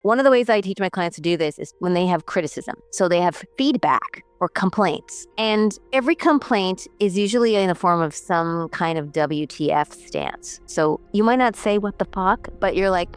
One of the ways I teach my clients to do this is when they have criticism. So they have feedback or complaints. And every complaint is usually in the form of some kind of WTF stance. So you might not say what the fuck, but you're like,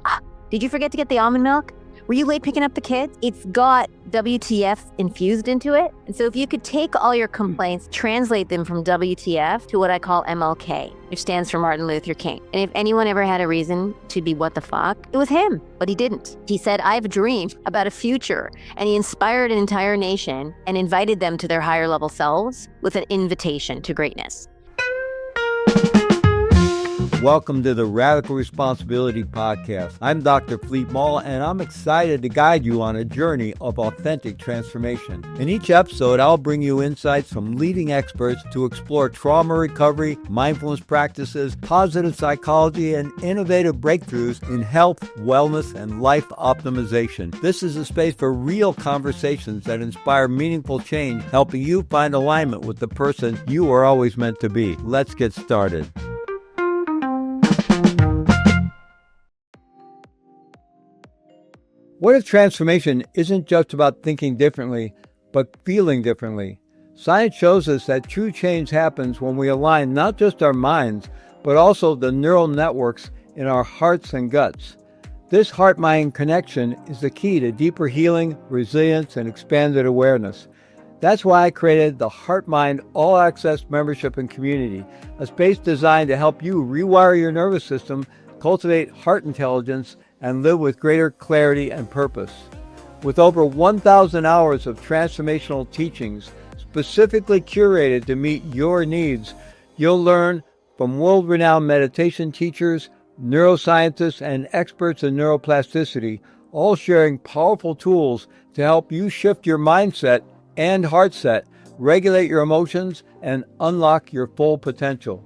did you forget to get the almond milk? Were you late picking up the kids? It's got WTF infused into it. And so if you could take all your complaints, translate them from WTF to what I call MLK, which stands for Martin Luther King. And if anyone ever had a reason to be what the fuck, it was him, but he didn't. He said, I have a dream about a future. And he inspired an entire nation and invited them to their higher level selves with an invitation to greatness. Welcome to the Radical Responsibility Podcast. I'm Dr. Fleet Mall, and I'm excited to guide you on a journey of authentic transformation. In each episode, I'll bring you insights from leading experts to explore trauma recovery, mindfulness practices, positive psychology, and innovative breakthroughs in health, wellness, and life optimization. This is a space for real conversations that inspire meaningful change, helping you find alignment with the person you are always meant to be. Let's get started. What if transformation isn't just about thinking differently, but feeling differently? Science shows us that true change happens when we align not just our minds, but also the neural networks in our hearts and guts. This heart-mind connection is the key to deeper healing, resilience, and expanded awareness. That's why I created the Heart Mind All Access Membership and Community, a space designed to help you rewire your nervous system, cultivate heart intelligence, and live with greater clarity and purpose. With over 1,000 hours of transformational teachings specifically curated to meet your needs, you'll learn from world-renowned meditation teachers, neuroscientists, and experts in neuroplasticity, all sharing powerful tools to help you shift your mindset and heart set, regulate your emotions, and unlock your full potential.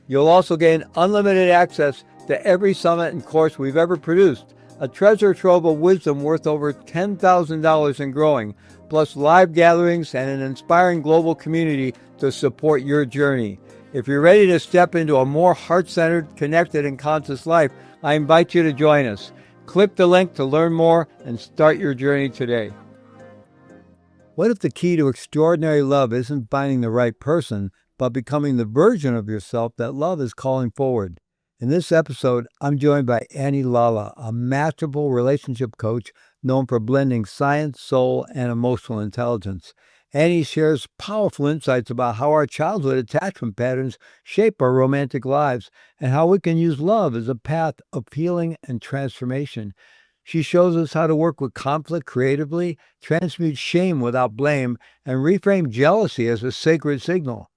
You'll also gain unlimited access to every summit and course we've ever produced, a treasure trove of wisdom worth over $10,000 and growing, plus live gatherings and an inspiring global community to support your journey. If you're ready to step into a more heart-centered, connected, and conscious life, I invite you to join us. Click the link to learn more and start your journey today. What if the key to extraordinary love isn't finding the right person, but becoming the version of yourself that love is calling forward? In this episode, I'm joined by Annie Lalla, a masterful relationship coach known for blending science, soul, and emotional intelligence. Annie shares powerful insights about how our childhood attachment patterns shape our romantic lives and how we can use love as a path of healing and transformation. She shows us how to work with conflict creatively, transmute shame without blame, and reframe jealousy as a sacred signal.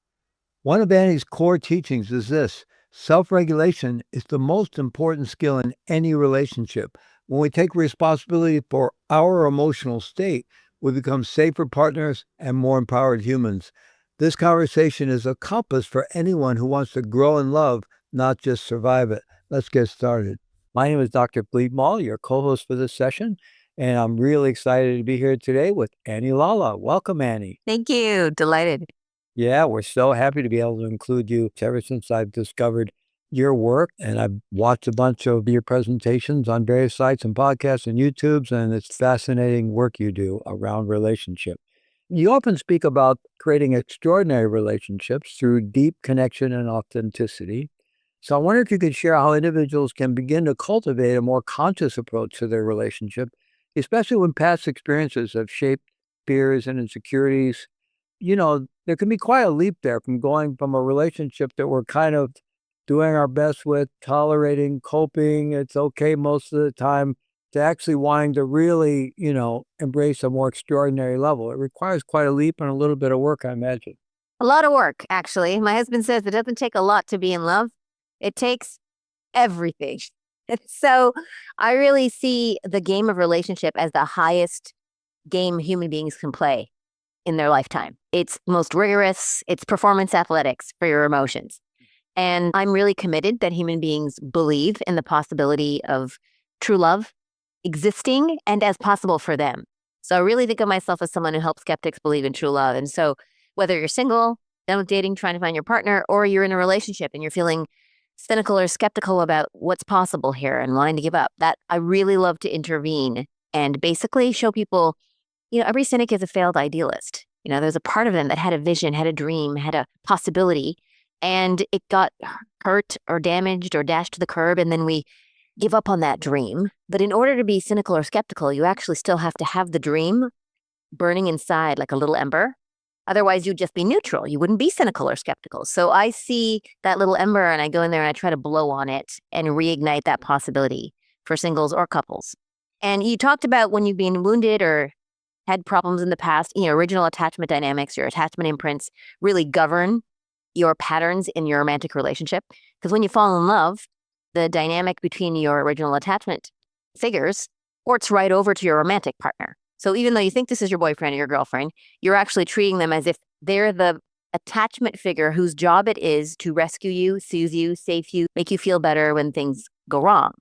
One of Annie's core teachings is this: self-regulation is the most important skill in any relationship. When we take responsibility for our emotional state, we become safer partners and more empowered humans. This conversation is a compass for anyone who wants to grow in love, not just survive it. Let's get started. My name is Dr. Fleet Mall, your co-host for this session, and I'm really excited to be here today with Annie Lalla. Welcome, Annie. Thank you. Delighted. Yeah, we're so happy to be able to include you ever since I've discovered your work, and I've watched a bunch of your presentations on various sites and podcasts and YouTubes, and it's fascinating work you do around relationship. You often speak about creating extraordinary relationships through deep connection and authenticity. So I wonder if you could share how individuals can begin to cultivate a more conscious approach to their relationship, especially when past experiences have shaped fears and insecurities. There can be quite a leap there from going from a relationship that we're kind of doing our best with, tolerating, coping, it's okay most of the time, to actually wanting to really, embrace a more extraordinary level. It requires quite a leap and a little bit of work, I imagine. A lot of work, actually. My husband says it doesn't take a lot to be in love. It takes everything. So I really see the game of relationship as the highest game human beings can play in their lifetime. It's most rigorous. It's performance athletics for your emotions. And I'm really committed that human beings believe in the possibility of true love existing and as possible for them. So I really think of myself as someone who helps skeptics believe in true love. And so whether you're single, done with dating, trying to find your partner, or you're in a relationship and you're feeling cynical or skeptical about what's possible here and wanting to give up, that I really love to intervene and basically show people, every cynic is a failed idealist. There's a part of them that had a vision, had a dream, had a possibility, and it got hurt or damaged or dashed to the curb, and then we give up on that dream. But in order to be cynical or skeptical, you actually still have to have the dream burning inside like a little ember. Otherwise, you'd just be neutral. You wouldn't be cynical or skeptical. So I see that little ember and I go in there and I try to blow on it and reignite that possibility for singles or couples. And you talked about when you've been wounded or had problems in the past, original attachment dynamics, your attachment imprints really govern your patterns in your romantic relationship. Because when you fall in love, the dynamic between your original attachment figures ports right over to your romantic partner. So even though you think this is your boyfriend or your girlfriend, you're actually treating them as if they're the attachment figure whose job it is to rescue you, soothe you, save you, make you feel better when things go wrong,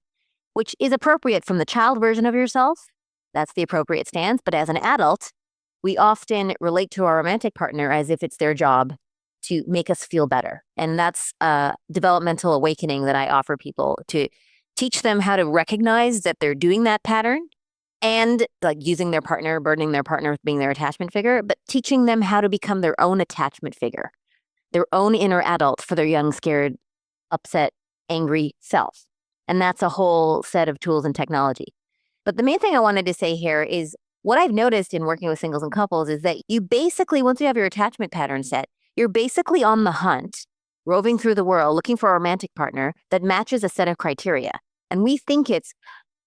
which is appropriate from the child version of yourself. That's the appropriate stance. But as an adult, we often relate to our romantic partner as if it's their job to make us feel better. And that's a developmental awakening that I offer people, to teach them how to recognize that they're doing that pattern and like using their partner, burdening their partner with being their attachment figure, but teaching them how to become their own attachment figure, their own inner adult for their young, scared, upset, angry self. And that's a whole set of tools and technology. But the main thing I wanted to say here is what I've noticed in working with singles and couples is that you basically, once you have your attachment pattern set, you're basically on the hunt, roving through the world, looking for a romantic partner that matches a set of criteria. And we think it's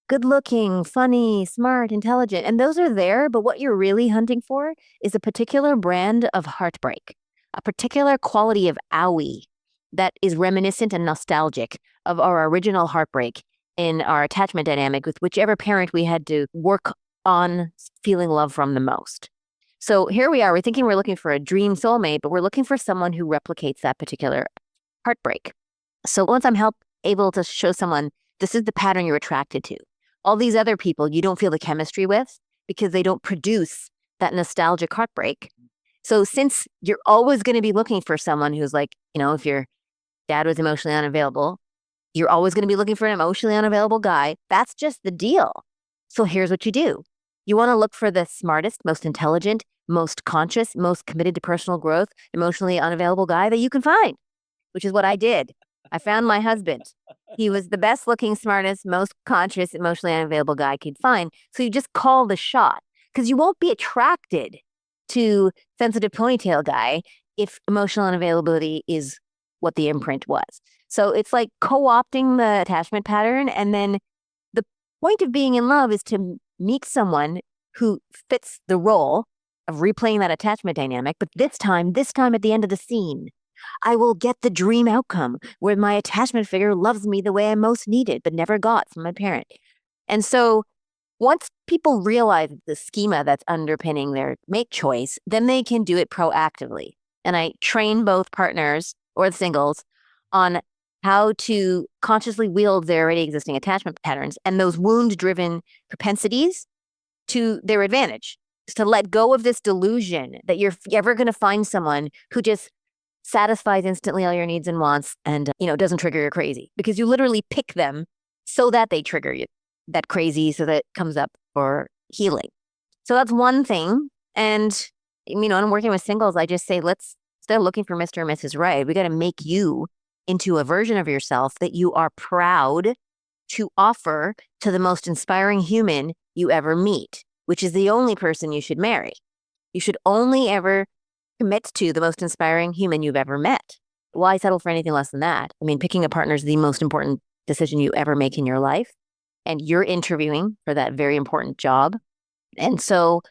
good looking, funny, smart, intelligent, and those are there. But what you're really hunting for is a particular brand of heartbreak, a particular quality of owie that is reminiscent and nostalgic of our original heartbreak in our attachment dynamic with whichever parent we had to work on feeling love from the most. So here we are, we're thinking we're looking for a dream soulmate, but we're looking for someone who replicates that particular heartbreak. So once I'm able to show someone this is the pattern you're attracted to, all these other people you don't feel the chemistry with because they don't produce that nostalgic heartbreak. So since you're always going to be looking for someone who's like, if your dad was emotionally unavailable, you're always going to be looking for an emotionally unavailable guy. That's just the deal. So here's what you do. You want to look for the smartest, most intelligent, most conscious, most committed to personal growth, emotionally unavailable guy that you can find, which is what I did. I found my husband. He was the best looking, smartest, most conscious, emotionally unavailable guy I could find. So you just call the shot because you won't be attracted to sensitive ponytail guy if emotional unavailability is what the imprint was. So it's like co-opting the attachment pattern. And then the point of being in love is to meet someone who fits the role of replaying that attachment dynamic. But this time at the end of the scene, I will get the dream outcome where my attachment figure loves me the way I most needed, but never got from my parent. And so once people realize the schema that's underpinning their mate choice, then they can do it proactively. And I train both partners or the singles on how to consciously wield their already existing attachment patterns and those wound-driven propensities to their advantage. Is to let go of this delusion that you're ever going to find someone who just satisfies instantly all your needs and wants and, doesn't trigger you crazy. Because you literally pick them so that they trigger you, that crazy, so that it comes up for healing. So that's one thing. And, when I'm working with singles, I just say, instead of looking for Mr. and Mrs. Right, we got to make you into a version of yourself that you are proud to offer to the most inspiring human you ever meet, which is the only person you should marry. You should only ever commit to the most inspiring human you've ever met. Why settle for anything less than that? Picking a partner is the most important decision you ever make in your life. And you're interviewing for that very important job. And so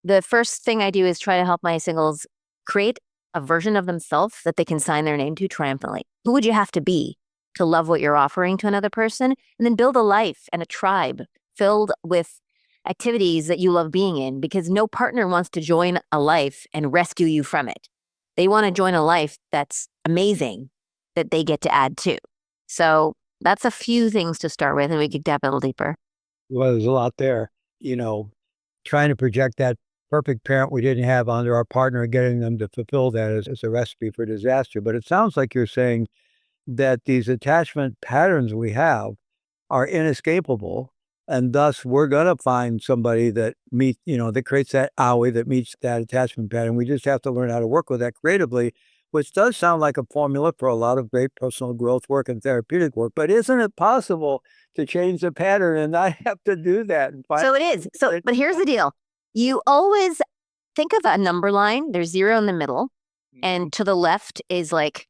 the first thing I do is try to help my singles create a version of themselves that they can sign their name to triumphantly. Who would you have to be to love what you're offering to another person? And then build a life and a tribe filled with activities that you love being in, because no partner wants to join a life and rescue you from it. They want to join a life that's amazing that they get to add to. So that's a few things to start with, and we could dive a little deeper. Well, there's a lot there. Trying to project that perfect parent we didn't have onto our partner and getting them to fulfill that is a recipe for disaster. But it sounds like you're saying that these attachment patterns we have are inescapable. And thus, we're going to find somebody that that creates that owie that meets that attachment pattern. We just have to learn how to work with that creatively, which does sound like a formula for a lot of great personal growth work and therapeutic work. But isn't it possible to change the pattern and not have to do that? So it is. But here's the deal. You always think of a number line. There's 0 in the middle. And to the left is like,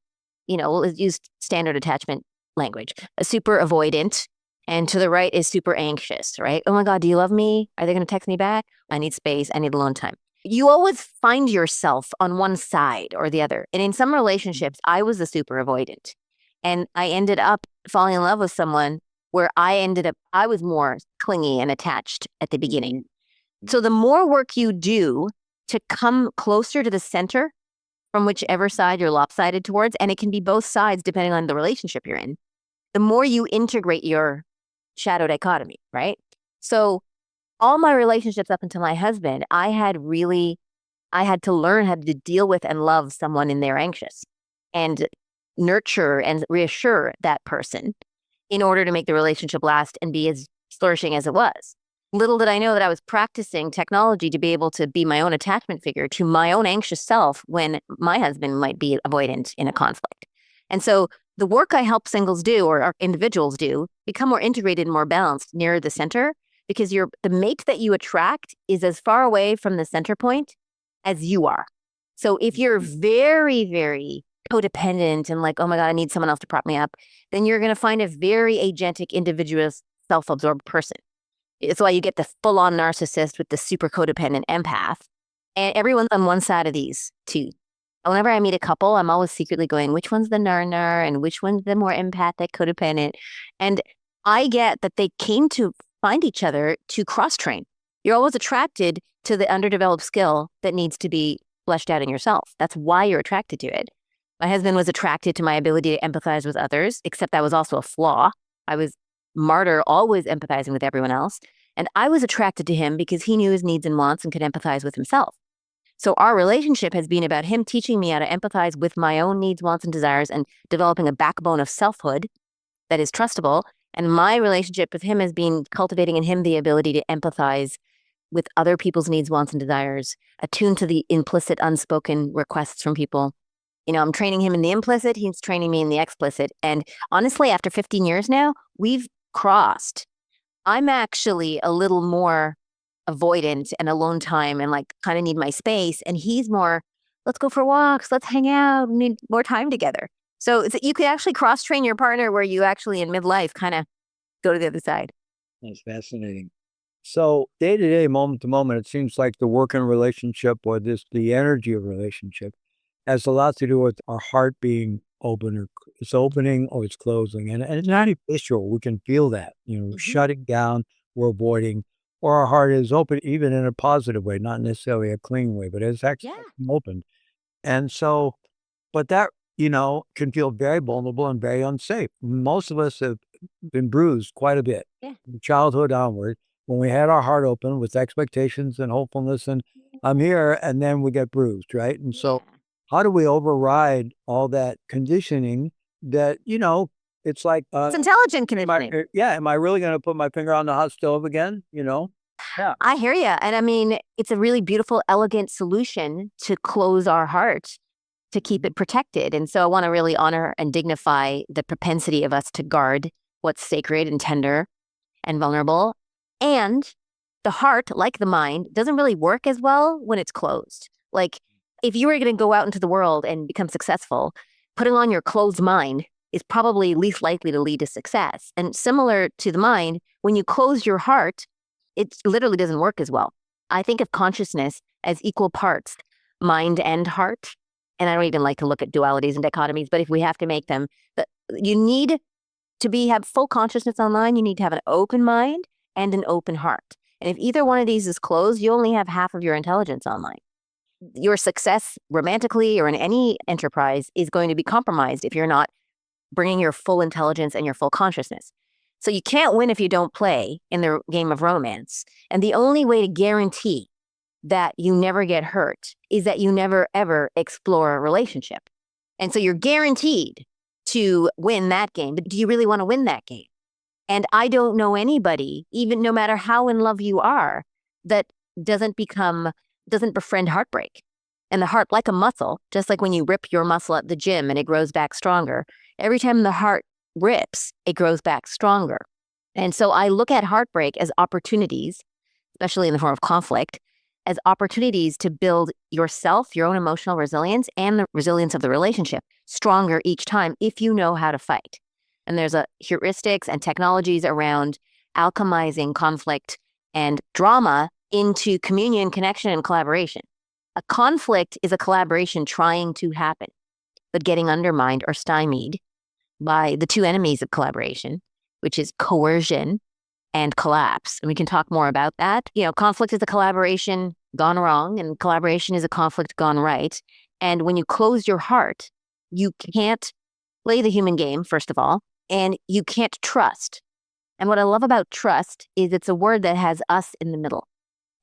we'll use standard attachment language, a super avoidant. And to the right is super anxious, right? Oh my God, do you love me? Are they going to text me back? I need space. I need alone time. You always find yourself on one side or the other. And in some relationships, I was the super avoidant. And I ended up falling in love with someone where I was more clingy and attached at the beginning. So the more work you do to come closer to the center from whichever side you're lopsided towards, and it can be both sides depending on the relationship you're in, the more you integrate your shadow dichotomy, right? So all my relationships up until my husband, I had to learn how to deal with and love someone in their anxious and nurture and reassure that person in order to make the relationship last and be as flourishing as it was. Little did I know that I was practicing technology to be able to be my own attachment figure to my own anxious self when my husband might be avoidant in a conflict. And so the work I help singles do or individuals do become more integrated and more balanced near the center, because the mate that you attract is as far away from the center point as you are. So if you're very, very codependent and like, oh my God, I need someone else to prop me up, then you're going to find a very agentic, individualist, self-absorbed person. It's why you get the full-on narcissist with the super codependent empath. And everyone's on one side of these two. Whenever I meet a couple, I'm always secretly going, which one's the nar and which one's the more empathic, codependent? And I get that they came to find each other to cross-train. You're always attracted to the underdeveloped skill that needs to be fleshed out in yourself. That's why you're attracted to it. My husband was attracted to my ability to empathize with others, except that was also a flaw. I was martyr, always empathizing with everyone else. And I was attracted to him because he knew his needs and wants and could empathize with himself. So our relationship has been about him teaching me how to empathize with my own needs, wants, and desires and developing a backbone of selfhood that is trustable. And my relationship with him has been cultivating in him the ability to empathize with other people's needs, wants, and desires, attuned to the implicit, unspoken requests from people. I'm training him in the implicit, he's training me in the explicit. And honestly, after 15 years now, we've crossed. I'm actually a little more avoidant and alone time and like kind of need my space. And he's more, let's go for walks, let's hang out, we need more time together. So you can actually cross-train your partner where you actually in midlife kind of go to the other side. That's fascinating. So day to day, moment to moment, it seems like the working relationship or the energy of relationship has a lot to do with our heart being open, or it's opening or it's closing. And it's not visual. We can feel that, shutting down, we're avoiding, or our heart is open, even in a positive way, not necessarily a clean way, but it's actually open. And so, but that, can feel very vulnerable and very unsafe. Most of us have been bruised quite a bit from childhood onward when we had our heart open with expectations and hopefulness and I'm here, and then we get bruised, right? And so how do we override all that conditioning that, it's like... it's intelligent conditioning. Am I really going to put my finger on the hot stove again, Yeah. I hear you. And I mean, it's a really beautiful, elegant solution to close our heart, to keep it protected. And so I want to really honor and dignify the propensity of us to guard what's sacred and tender and vulnerable. And the heart, like the mind, doesn't really work as well when it's closed. Like if you were going to go out into the world and become successful, putting on your closed mind is probably least likely to lead to success. And similar to the mind, when you close your heart, it literally doesn't work as well. I think of consciousness as equal parts, mind and heart. And I don't even like to look at dualities and dichotomies, but if we have to make them, you need to have full consciousness online. You need to have an open mind and an open heart. And if either one of these is closed, you only have half of your intelligence online. Your success romantically or in any enterprise is going to be compromised if you're not bringing your full intelligence and your full consciousness. So you can't win if you don't play in the game of romance. And the only way to guarantee that you never get hurt is that you never, ever explore a relationship. And so you're guaranteed to win that game. But do you really want to win that game? And I don't know anybody, even no matter how in love you are, that doesn't befriend heartbreak. And the heart, like a muscle, just like when you rip your muscle at the gym and it grows back stronger, every time the heart rips, it grows back stronger. And so I look at heartbreak as opportunities, especially in the form of conflict, as opportunities to build yourself, your own emotional resilience, and the resilience of the relationship stronger each time if you know how to fight. And there's heuristics and technologies around alchemizing conflict and drama into communion, connection, and collaboration. A conflict is a collaboration trying to happen, but getting undermined or stymied by the two enemies of collaboration, which is coercion and collapse. And we can talk more about that. Conflict is a collaboration gone wrong, and collaboration is a conflict gone right. And when you close your heart, you can't play the human game, first of all, and you can't trust. And what I love about trust is it's a word that has us in the middle.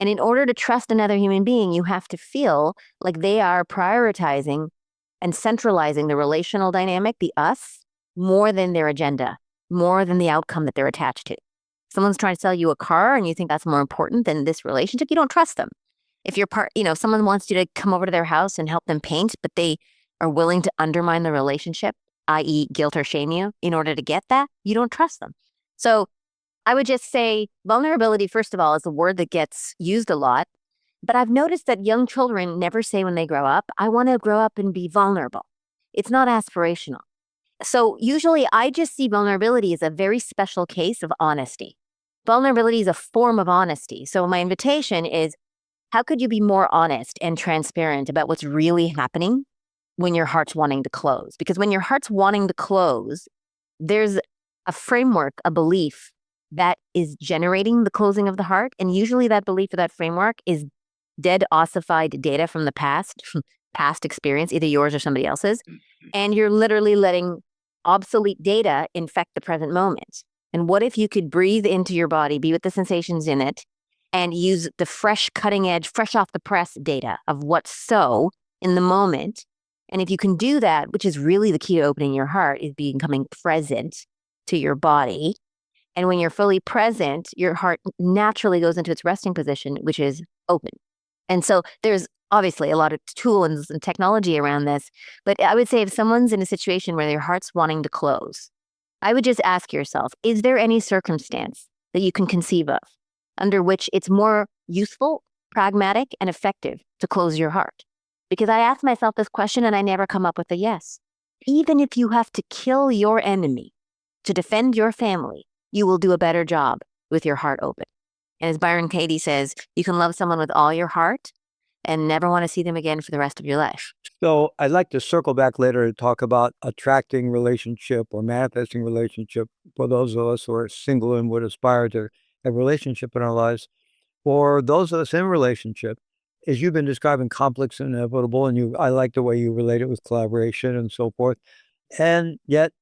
And in order to trust another human being, you have to feel like they are prioritizing and centralizing the relational dynamic, the us, more than their agenda, more than the outcome that they're attached to. Someone's trying to sell you a car and you think that's more important than this relationship, you don't trust them. If someone wants you to come over to their house and help them paint, but they are willing to undermine the relationship, i.e. guilt or shame you in order to get that, you don't trust them. So I would just say vulnerability, first of all, is a word that gets used a lot. But I've noticed that young children never say when they grow up, I want to grow up and be vulnerable. It's not aspirational. So usually I just see vulnerability as a very special case of honesty. Vulnerability is a form of honesty. So my invitation is, how could you be more honest and transparent about what's really happening when your heart's wanting to close? Because when your heart's wanting to close, there's a framework, a belief that is generating the closing of the heart. And usually that belief or that framework is dead, ossified data from the past, past experience, either yours or somebody else's. And you're literally letting obsolete data infect the present moment. And what if you could breathe into your body, be with the sensations in it, and use the fresh, cutting edge, fresh off the press data of what's so in the moment. And if you can do that, which is really the key to opening your heart, is becoming present to your body. And when you're fully present, your heart naturally goes into its resting position, which is open. And so there's obviously a lot of tools and technology around this. But I would say if someone's in a situation where their heart's wanting to close, I would just ask yourself, is there any circumstance that you can conceive of under which it's more useful, pragmatic, and effective to close your heart? Because I ask myself this question and I never come up with a yes. Even if you have to kill your enemy to defend your family, you will do a better job with your heart open. And as Byron Katie says, you can love someone with all your heart and never want to see them again for the rest of your life. So I'd like to circle back later to talk about attracting relationship or manifesting relationship for those of us who are single and would aspire to have a relationship in our lives. For those of us in relationship, as you've been describing, conflict's inevitable, and I like the way you relate it with collaboration and so forth. And yet,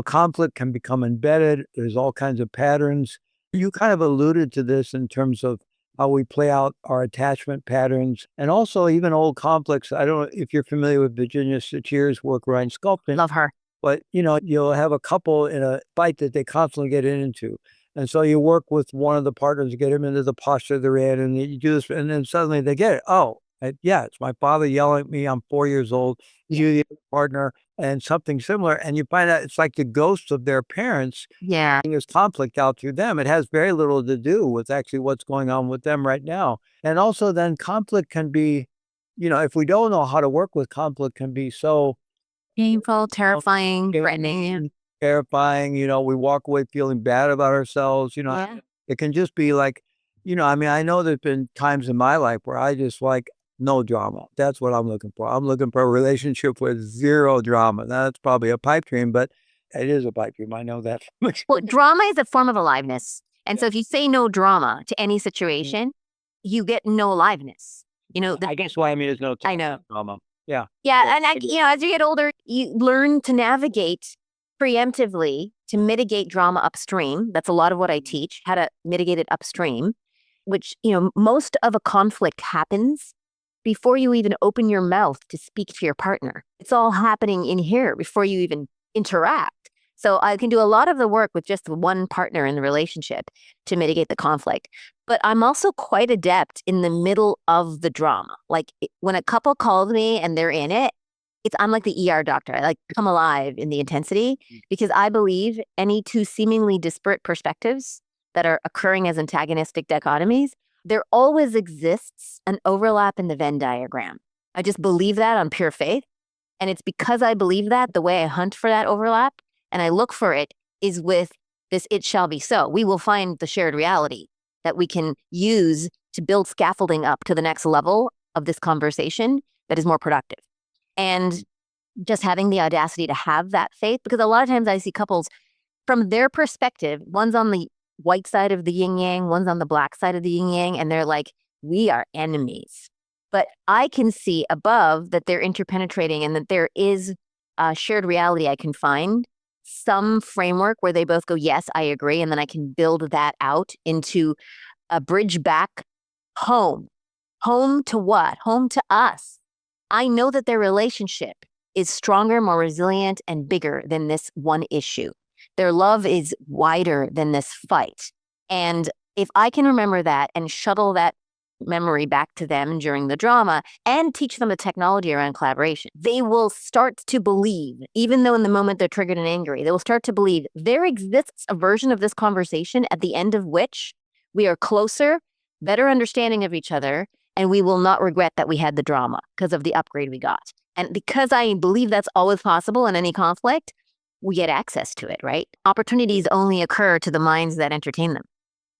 conflict can become embedded. There's all kinds of patterns. You kind of alluded to this in terms of how we play out our attachment patterns and also even old conflicts. I don't know if you're familiar with Virginia Satir's work around sculpting. Love her. But, you'll have a couple in a fight that they constantly get into. And so you work with one of the partners to get them into the posture they're in, and you do this, and then suddenly they get it. Oh, it's my father yelling at me. I'm 4 years old. You, the partner, and something similar. And you find out it's like the ghosts of their parents. Yeah. There's conflict out through them. It has very little to do with actually what's going on with them right now. And also then conflict can be, if we don't know how to work with conflict, can be so Painful, terrifying, threatening. Terrifying, we walk away feeling bad about ourselves, Yeah. It can just be like, I know there's been times in my life where I just like no drama. That's what I'm looking for. I'm looking for a relationship with zero drama. Now, that's probably a pipe dream, but it is a pipe dream. I know that. Well, drama is a form of aliveness. And so if you say no drama to any situation, you get no aliveness. I guess why I mean there's no I know. drama. Yeah. Yeah. And as you get older, you learn to navigate preemptively to mitigate drama upstream. That's a lot of what I teach, how to mitigate it upstream, which, most of a conflict happens before you even open your mouth to speak to your partner. It's all happening in here before you even interact. So I can do a lot of the work with just one partner in the relationship to mitigate the conflict. But I'm also quite adept in the middle of the drama. Like when a couple calls me and they're in it, I'm like the ER doctor. I like come alive in the intensity because I believe any two seemingly disparate perspectives that are occurring as antagonistic dichotomies, there always exists an overlap in the Venn diagram. I just believe that on pure faith. And it's because I believe that, the way I hunt for that overlap and I look for it is with this "it shall be so." We will find the shared reality that we can use to build scaffolding up to the next level of this conversation that is more productive. And just having the audacity to have that faith, because a lot of times I see couples from their perspective, one's on the white side of the yin yang, one's on the black side of the yin yang, and they're like, we are enemies. But I can see above that they're interpenetrating and that there is a shared reality I can find, some framework where they both go, yes, I agree. And then I can build that out into a bridge back home. Home to what? Home to us. I know that their relationship is stronger, more resilient, and bigger than this one issue. Their love is wider than this fight. And if I can remember that and shuttle that memory back to them during the drama and teach them the technology around collaboration, they will start to believe, even though in the moment they're triggered and angry, they will start to believe there exists a version of this conversation at the end of which we are closer, better understanding of each other, and we will not regret that we had the drama because of the upgrade we got. And because I believe that's always possible in any conflict, we get access to it, right? Opportunities only occur to the minds that entertain them.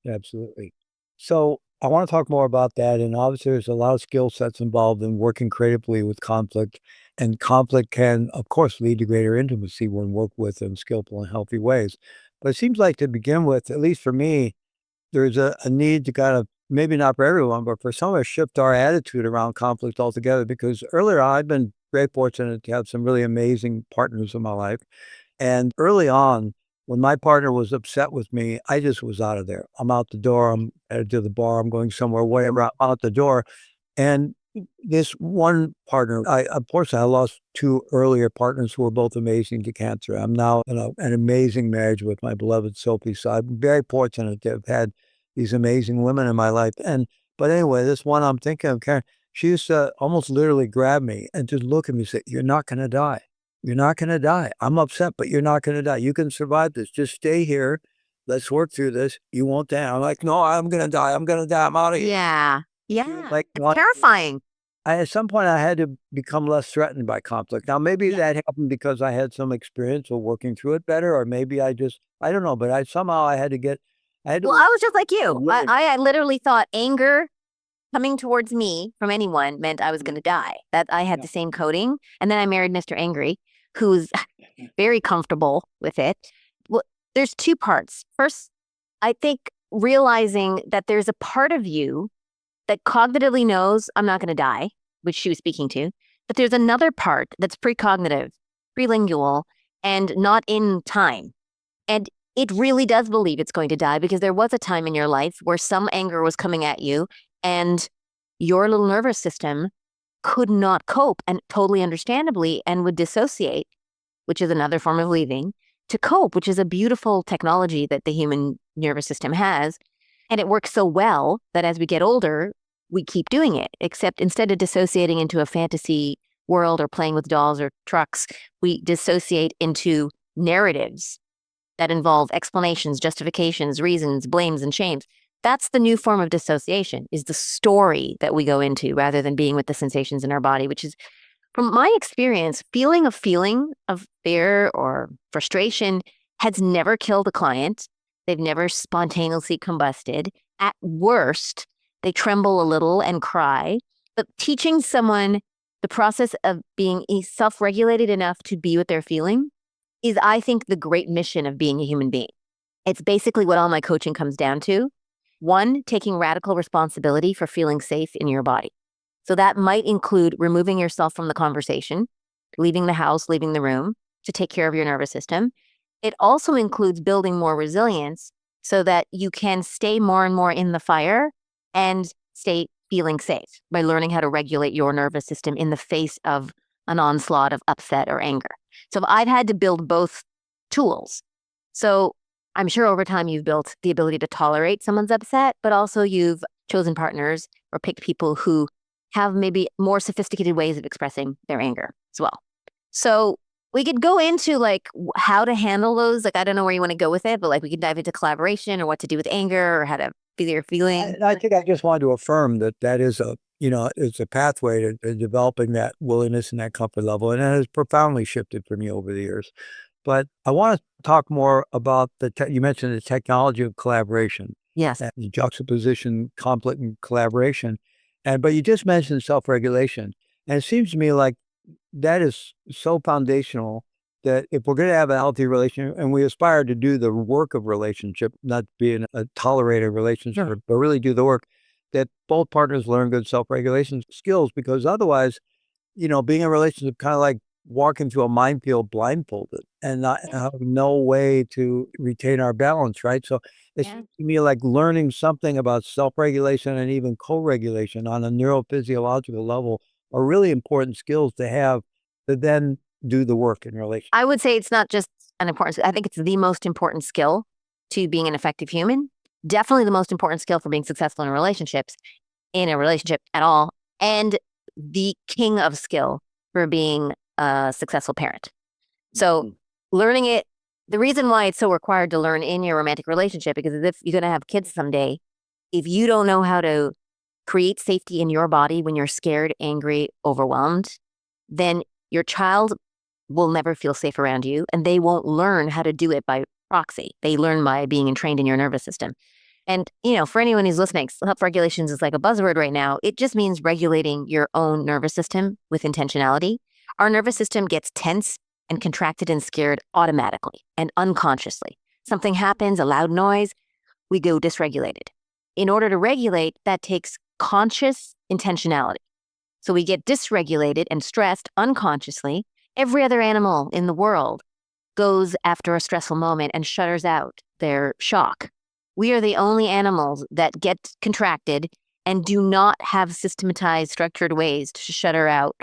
Absolutely. So I want to talk more about that. And obviously, there's a lot of skill sets involved in working creatively with conflict. And conflict can, of course, lead to greater intimacy when worked with in skillful and healthy ways. But it seems like to begin with, at least for me, there's a need to kind of, maybe not for everyone, but for some of us, shift our attitude around conflict altogether. Because earlier, I've been very fortunate to have some really amazing partners in my life. And early on, when my partner was upset with me, I just was out of there. I'm out the door. I'm headed to the bar. I'm going somewhere, whatever. I'm out the door. And this one partner, unfortunately, I lost two earlier partners who were both amazing to cancer. I'm now in an amazing marriage with my beloved Sophie. So I'm very fortunate to have had these amazing women in my life. But anyway, this one I'm thinking of, Karen, she used to almost literally grab me and just look at me and say, "You're not going to die. You're not going to die. I'm upset, but you're not going to die. You can survive this. Just stay here. Let's work through this. You won't die." I'm like, "No, I'm going to die. I'm going to die. I'm out of here." Yeah. Yeah. Like, It's terrifying. at some point, I had to become less threatened by conflict. Now, maybe that happened because I had some experience of working through it better, or maybe I don't know, but I had to get, I had to. Well, I was just like you. Really? I literally thought anger coming towards me from anyone meant I was going to die. That I had the same coding. And then I married Mr. Angry, who's very comfortable with it. Well, there's two parts. First, I think realizing that there's a part of you that cognitively knows I'm not going to die, which she was speaking to, but there's another part that's precognitive, prelingual, and not in time. And it really does believe it's going to die because there was a time in your life where some anger was coming at you and your little nervous system could not cope, and totally understandably, and would dissociate, which is another form of leaving, to cope, which is a beautiful technology that the human nervous system has. And it works so well that as we get older, we keep doing it, except instead of dissociating into a fantasy world or playing with dolls or trucks, we dissociate into narratives that involve explanations, justifications, reasons, blames, and shames. That's the new form of dissociation, is the story that we go into rather than being with the sensations in our body, which is, from my experience, feeling a feeling of fear or frustration has never killed a client. They've never spontaneously combusted. At worst, they tremble a little and cry. But teaching someone the process of being self-regulated enough to be what they're feeling is, I think, the great mission of being a human being. It's basically what all my coaching comes down to. One, taking radical responsibility for feeling safe in your body. So that might include removing yourself from the conversation, leaving the house, leaving the room to take care of your nervous system. It also includes building more resilience so that you can stay more and more in the fire and stay feeling safe by learning how to regulate your nervous system in the face of an onslaught of upset or anger. So I've had to build both tools. So I'm sure over time you've built the ability to tolerate someone's upset, but also you've chosen partners or picked people who have maybe more sophisticated ways of expressing their anger as well. So we could go into like how to handle those. Like, I don't know where you want to go with it, but like we could dive into collaboration or what to do with anger or how to feel your feelings. I think I just wanted to affirm that that is it's a pathway to developing that willingness and that comfort level. And it has profoundly shifted for me over the years. But I want to talk more about you mentioned the technology of collaboration. Yes. And the juxtaposition, conflict and collaboration. But you just mentioned self-regulation. And it seems to me like that is so foundational that if we're going to have a healthy relationship and we aspire to do the work of relationship, not be in a tolerated relationship, but really do the work, that both partners learn good self-regulation skills, because otherwise, being in a relationship kind of like walking through a minefield blindfolded and not have no way to retain our balance, right? So it seems to me like learning something about self-regulation and even co-regulation on a neurophysiological level are really important skills to have to then do the work in relation. I would say it's not just an important skill. I think it's the most important skill to being an effective human. Definitely the most important skill for being successful in relationships, at all, and the king of skill for being a successful parent. So learning it, the reason why it's so required to learn in your romantic relationship, because if you're going to have kids someday, if you don't know how to create safety in your body when you're scared, angry, overwhelmed, then your child will never feel safe around you, and they won't learn how to do it by proxy. They learn by being entrained in your nervous system. And, for anyone who's listening, self-regulations is like a buzzword right now. It just means regulating your own nervous system with intentionality. Our nervous system gets tense and contracted and scared automatically and unconsciously. Something happens, a loud noise, we go dysregulated. In order to regulate, that takes conscious intentionality. So we get dysregulated and stressed unconsciously. Every other animal in the world goes after a stressful moment and shutters out their shock. We are the only animals that get contracted and do not have systematized, structured ways to shutter out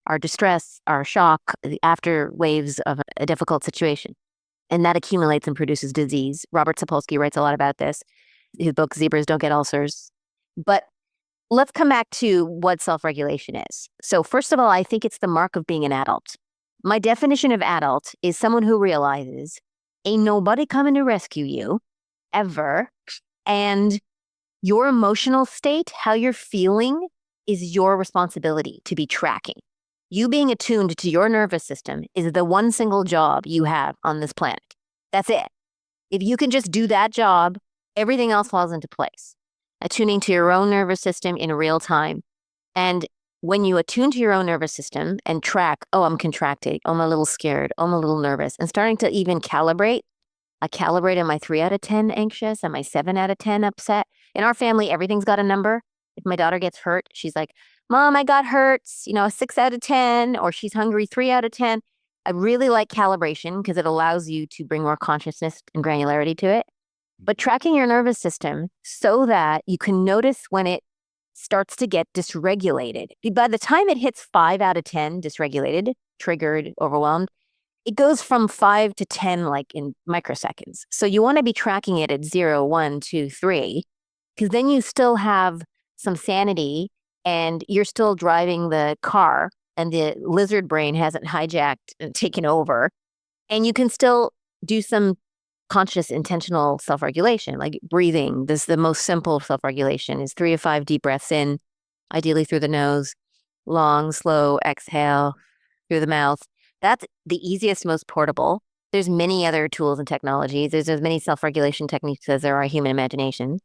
our distress, our shock, the after waves of a difficult situation. And that accumulates and produces disease. Robert Sapolsky writes a lot about this. His book, Zebras Don't Get Ulcers. But let's come back to what self-regulation is. So first of all, I think it's the mark of being an adult. My definition of adult is someone who realizes ain't nobody coming to rescue you, ever. And your emotional state, how you're feeling, is your responsibility to be tracking. You being attuned to your nervous system is the one single job you have on this planet. That's it. If you can just do that job, everything else falls into place. Attuning to your own nervous system in real time. And when you attune to your own nervous system and track, oh, I'm contracting, oh, I'm a little scared, oh, I'm a little nervous, and starting to even calibrate. I calibrate, am I 3 out of 10 anxious? Am I 7 out of 10 upset? In our family, everything's got a number. If my daughter gets hurt, she's like, Mom, I got hurt, a 6 out of 10, or she's hungry, 3 out of 10. I really like calibration because it allows you to bring more consciousness and granularity to it. But tracking your nervous system so that you can notice when it starts to get dysregulated. By the time it hits 5 out of 10 dysregulated, triggered, overwhelmed, it goes from 5 to 10 like in microseconds. So you want to be tracking it at 0, 1, 2, 3, because then you still have some sanity and you're still driving the car and the lizard brain hasn't hijacked and taken over. And you can still do some conscious, intentional self-regulation, like breathing. This is the most simple self-regulation is 3 to 5 deep breaths in, ideally through the nose, long, slow exhale through the mouth. That's the easiest, most portable. There's many other tools and technologies. There's as many self-regulation techniques as there are human imagination.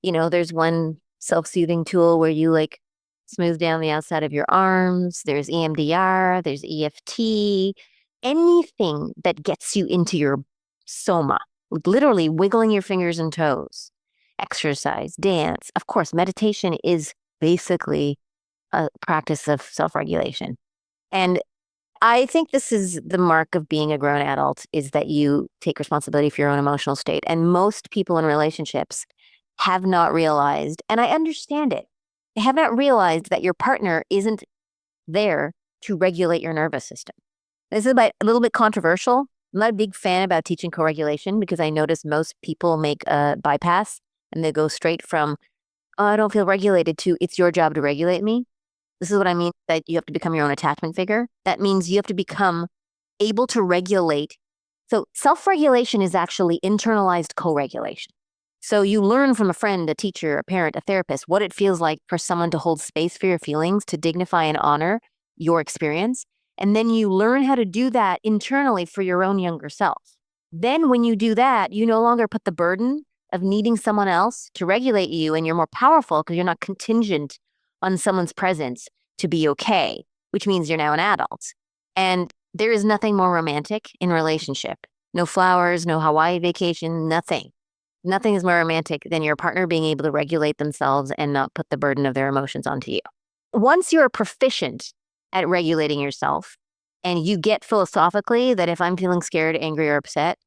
There's one self-soothing tool where you like smooth down the outside of your arms. There's EMDR, there's EFT, anything that gets you into your soma, literally wiggling your fingers and toes, exercise, dance. Of course, meditation is basically a practice of self-regulation. And I think this is the mark of being a grown adult, is that you take responsibility for your own emotional state. And most people in relationships have not realized, and I understand it, they have not realized that your partner isn't there to regulate your nervous system. This is a little bit controversial. I'm not a big fan about teaching co-regulation because I notice most people make a bypass and they go straight from, oh, I don't feel regulated to, it's your job to regulate me. This is what I mean, that you have to become your own attachment figure. That means you have to become able to regulate. So self-regulation is actually internalized co-regulation. So you learn from a friend, a teacher, a parent, a therapist, what it feels like for someone to hold space for your feelings, to dignify and honor your experience. And then you learn how to do that internally for your own younger self. Then when you do that, you no longer put the burden of needing someone else to regulate you, and you're more powerful because you're not contingent on someone's presence to be okay, which means you're now an adult. And there is nothing more romantic in relationship. No flowers, no Hawaii vacation, nothing. Nothing is more romantic than your partner being able to regulate themselves and not put the burden of their emotions onto you. Once you're proficient at regulating yourself and you get philosophically that if I'm feeling scared, angry, or upset,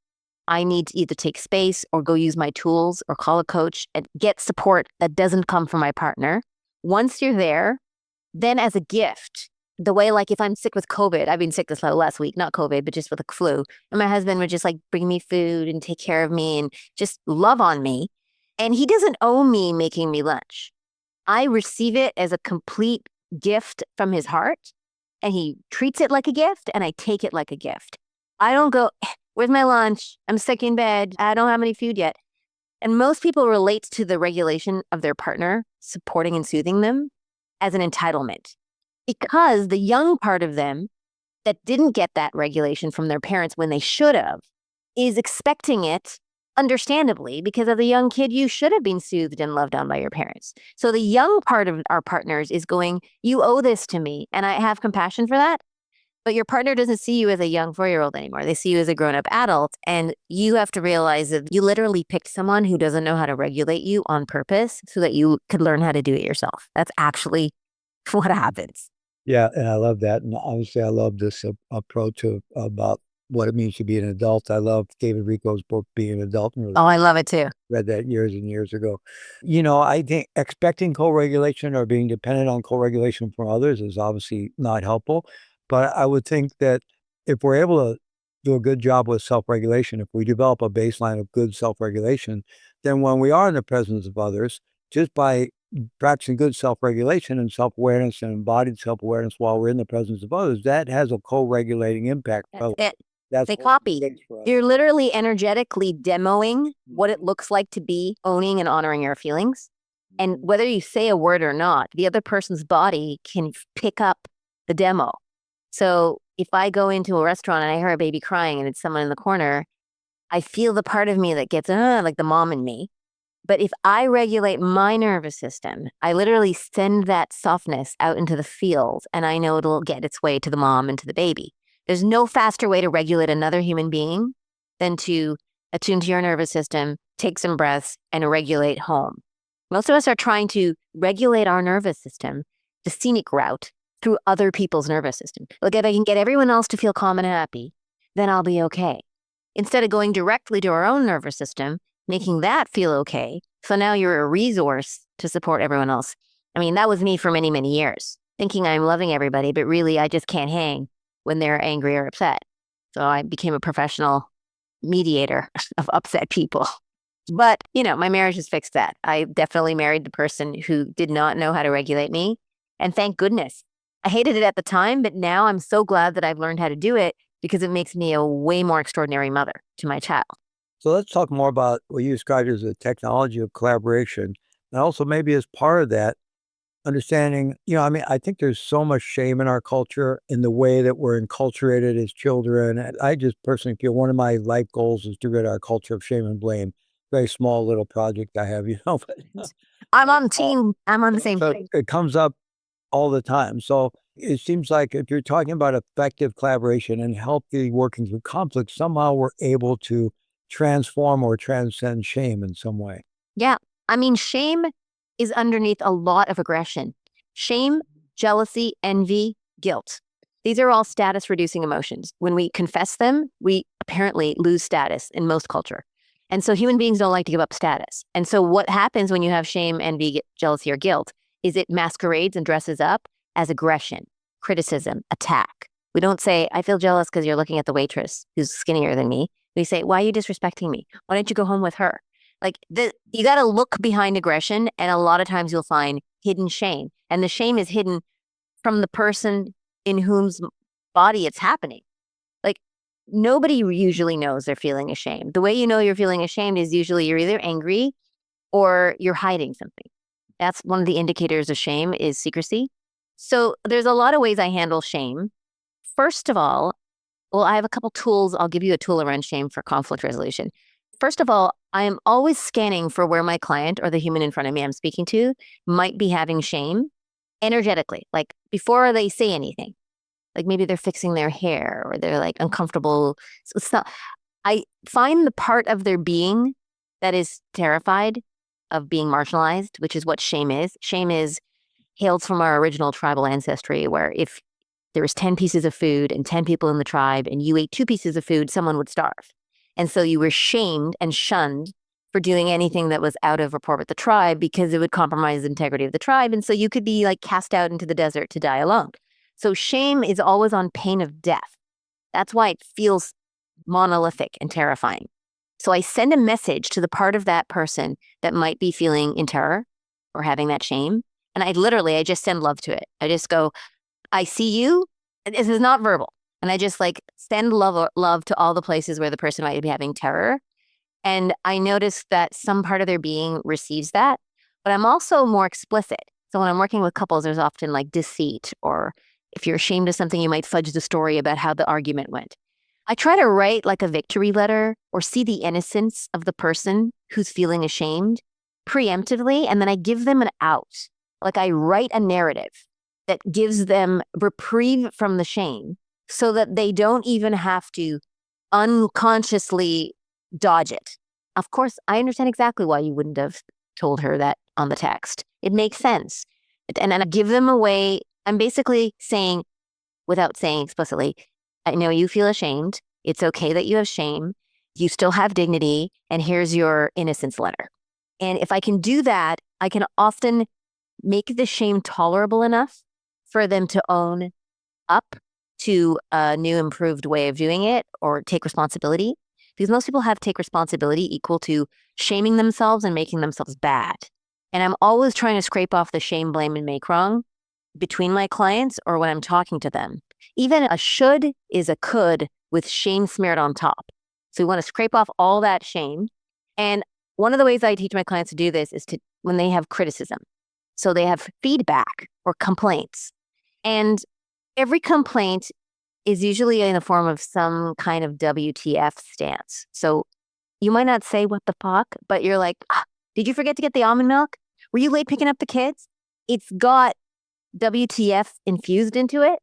I need to either take space or go use my tools or call a coach and get support that doesn't come from my partner. Once you're there, then as a gift, the way, like if I'm sick with COVID, I've been sick this last week, not COVID, but just with the flu. And my husband would just like bring me food and take care of me and just love on me. And he doesn't owe me making me lunch. I receive it as a complete gift from his heart, and he treats it like a gift, and I take it like a gift. I don't go, where's my lunch? I'm sick in bed. I don't have any food yet. And most people relate to the regulation of their partner supporting and soothing them as an entitlement, because the young part of them that didn't get that regulation from their parents when they should have is expecting it, understandably, because as a young kid, you should have been soothed and loved on by your parents. So the young part of our partners is going, you owe this to me, and I have compassion for that. But your partner doesn't see you as a young 4-year-old anymore. They see you as a grown-up adult, and you have to realize that you literally picked someone who doesn't know how to regulate you on purpose so that you could learn how to do it yourself. That's actually what happens. Yeah, and I love that. And obviously, I love this approach about what it means to be an adult. I love David Rico's book, Being an Adult. And really Oh, I love it too. read that years and years ago. I think expecting co-regulation or being dependent on co-regulation from others is obviously not helpful. But I would think that if we're able to do a good job with self-regulation, if we develop a baseline of good self-regulation, then when we are in the presence of others, just by practicing good self-regulation and self-awareness and embodied self-awareness while we're in the presence of others, that has a co-regulating impact. That's it. That's They what copy. it takes for us. You're literally energetically demoing what it looks like to be owning and honoring your feelings. And whether you say a word or not, the other person's body can pick up the demo. So if I go into a restaurant and I hear a baby crying and it's someone in the corner, I feel the part of me that gets, like the mom in me. But if I regulate my nervous system, I literally send that softness out into the field, and I know it'll get its way to the mom and to the baby. There's no faster way to regulate another human being than to attune to your nervous system, take some breaths, and regulate home. Most of us are trying to regulate our nervous system, the scenic route, through other people's nervous system. Like, if I can get everyone else to feel calm and happy, then I'll be okay. Instead of going directly to our own nervous system, making that feel okay. So now you're a resource to support everyone else. I mean, that was me for many, many years, thinking I'm loving everybody, but really I just can't hang when they're angry or upset. So I became a professional mediator of upset people. But, my marriage has fixed that. I definitely married the person who did not know how to regulate me. And thank goodness. I hated it at the time, but now I'm so glad that I've learned how to do it because it makes me a way more extraordinary mother to my child. So let's talk more about what you described as the technology of collaboration. And also maybe as part of that, understanding, I think there's so much shame in our culture in the way that we're enculturated as children. And I just personally feel one of my life goals is to rid our culture of shame and blame. Very small little project I have, but I'm on the team. I'm on the same so thing. it comes up all the time. So it seems like if you're talking about effective collaboration and healthy working through conflict, somehow we're able to transform or transcend shame in some way. Yeah. I mean, shame is underneath a lot of aggression. Shame, jealousy, envy, guilt. These are all status reducing emotions. When we confess them, we apparently lose status in most culture. And so human beings don't like to give up status. And so what happens when you have shame, envy, jealousy, or guilt is it masquerades and dresses up as aggression, criticism, attack. We don't say, I feel jealous because you're looking at the waitress who's skinnier than me. We say, why are you disrespecting me? Why don't you go home with her? You got to look behind aggression. And a lot of times you'll find hidden shame. And the shame is hidden from the person in whose body it's happening. Like nobody usually knows they're feeling ashamed. The way you know you're feeling ashamed is usually you're either angry or you're hiding something. That's one of the indicators of shame is secrecy. So there's a lot of ways I handle shame. First of all, well, I have a couple tools. I'll give you a tool around shame for conflict resolution. First of all, I am always scanning for where my client or the human in front of me I'm speaking to might be having shame energetically, like before they say anything. Like maybe they're fixing their hair or they're like uncomfortable. So it's not, I find the part of their being that is terrified of being marginalized, which is what shame is. Shame is hails from our original tribal ancestry, where if there was 10 pieces of food and 10 people in the tribe and you ate 2 pieces of food, someone would starve. And so you were shamed and shunned for doing anything that was out of rapport with the tribe because it would compromise the integrity of the tribe. And so you could be like cast out into the desert to die alone. So shame is always on pain of death. That's why it feels monolithic and terrifying. So I send a message to the part of that person that might be feeling in terror or having that shame. And I just send love to it. I just go, I see you. This is not verbal. And I just like send love to all the places where the person might be having terror. And I notice that some part of their being receives that, but I'm also more explicit. So when I'm working with couples, there's often like deceit, or if you're ashamed of something, you might fudge the story about how the argument went. I try to write like a victory letter or see the innocence of the person who's feeling ashamed preemptively, and then I give them an out. Like I write a narrative that gives them reprieve from the shame so that they don't even have to unconsciously dodge it. Of course, I understand exactly why you wouldn't have told her that on the text. It makes sense. And I give them a way. I'm basically saying, without saying explicitly, I know you feel ashamed. It's okay that you have shame. You still have dignity. And here's your innocence letter. And if I can do that, I can often make the shame tolerable enough for them to own up to a new improved way of doing it or take responsibility. Because most people have take responsibility equal to shaming themselves and making themselves bad. And I'm always trying to scrape off the shame, blame, and make wrong between my clients or when I'm talking to them. Even a should is a could with shame smeared on top. So we want to scrape off all that shame. And one of the ways I teach my clients to do this is to when they have criticism. So they have feedback or complaints. And every complaint is usually in the form of some kind of WTF stance. So you might not say what the fuck, but you're like, did you forget to get the almond milk? Were you late picking up the kids? It's got WTF infused into it.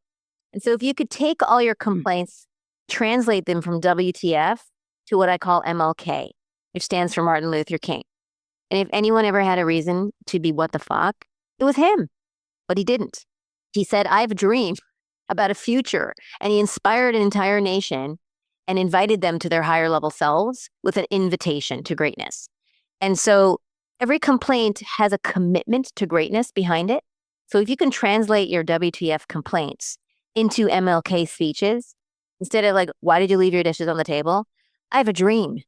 And so if you could take all your complaints, translate them from WTF to what I call MLK, which stands for Martin Luther King. And if anyone ever had a reason to be what the fuck, it was him, but he didn't. He said, I have a dream about a future. And he inspired an entire nation and invited them to their higher level selves with an invitation to greatness. And so every complaint has a commitment to greatness behind it. So if you can translate your WTF complaints into MLK speeches, instead of like, why did you leave your dishes on the table? I have a dream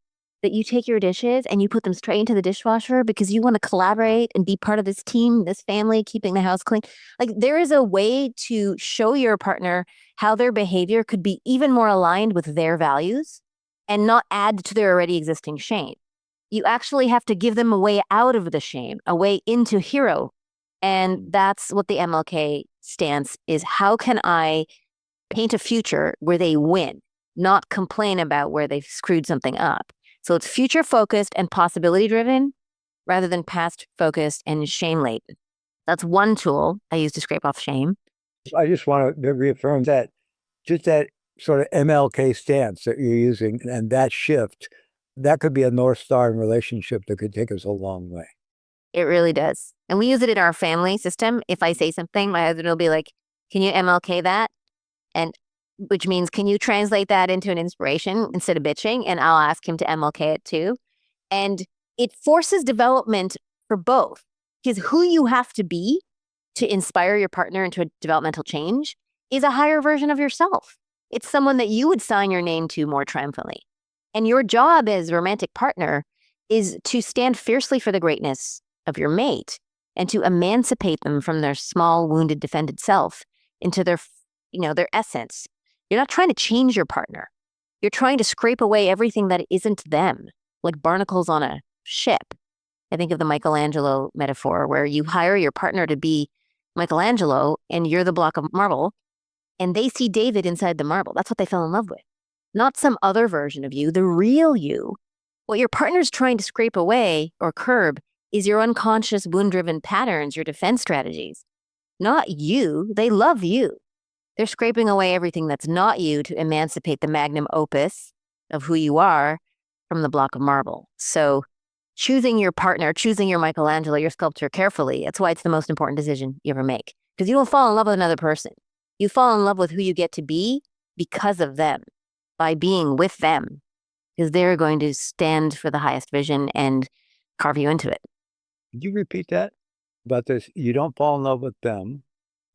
that you take your dishes and you put them straight into the dishwasher because you want to collaborate and be part of this team, this family, keeping the house clean. Like there is a way to show your partner how their behavior could be even more aligned with their values and not add to their already existing shame. You actually have to give them a way out of the shame, a way into hero. And that's what the MLK stance is. How can I paint a future where they win, not complain about where they've screwed something up? So it's future focused and possibility driven rather than past focused and shame laden. That's one tool I use to scrape off shame. I just want to reaffirm that just that sort of MLK stance that you're using and that shift, that could be a North Star in relationship that could take us a long way. It really does. And we use it in our family system. If I say something, my husband will be like, can you MLK that? And which means, can you translate that into an inspiration instead of bitching? And I'll ask him to MLK it too. And it forces development for both. Because who you have to be to inspire your partner into a developmental change is a higher version of yourself. It's someone that you would sign your name to more triumphantly. And your job as a romantic partner is to stand fiercely for the greatness of your mate and to emancipate them from their small, wounded, defended self into their, their essence. You're not trying to change your partner. You're trying to scrape away everything that isn't them, like barnacles on a ship. I think of the Michelangelo metaphor where you hire your partner to be Michelangelo and you're the block of marble and they see David inside the marble. That's what they fell in love with. Not some other version of you, the real you. What your partner's trying to scrape away or curb is your unconscious wound-driven patterns, your defense strategies. Not you. They love you. They're scraping away everything that's not you to emancipate the magnum opus of who you are from the block of marble. So choosing your partner, choosing your Michelangelo, your sculptor carefully, that's why it's the most important decision you ever make. Because you don't fall in love with another person. You fall in love with who you get to be because of them, by being with them, because they're going to stand for the highest vision and carve you into it. Could you repeat that about this? You don't fall in love with them.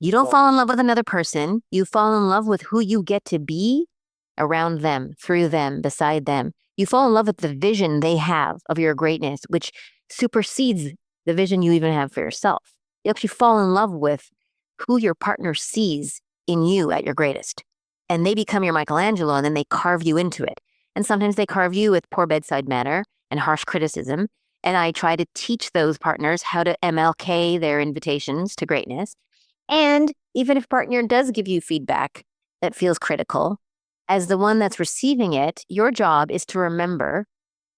You don't fall in love with another person. You fall in love with who you get to be around them, through them, beside them. You fall in love with the vision they have of your greatness, which supersedes the vision you even have for yourself. You actually fall in love with who your partner sees in you at your greatest. And they become your Michelangelo, and then they carve you into it. And sometimes they carve you with poor bedside manner and harsh criticism. And I try to teach those partners how to MLK their invitations to greatness. And even if partner does give you feedback that feels critical, as the one that's receiving it, your job is to remember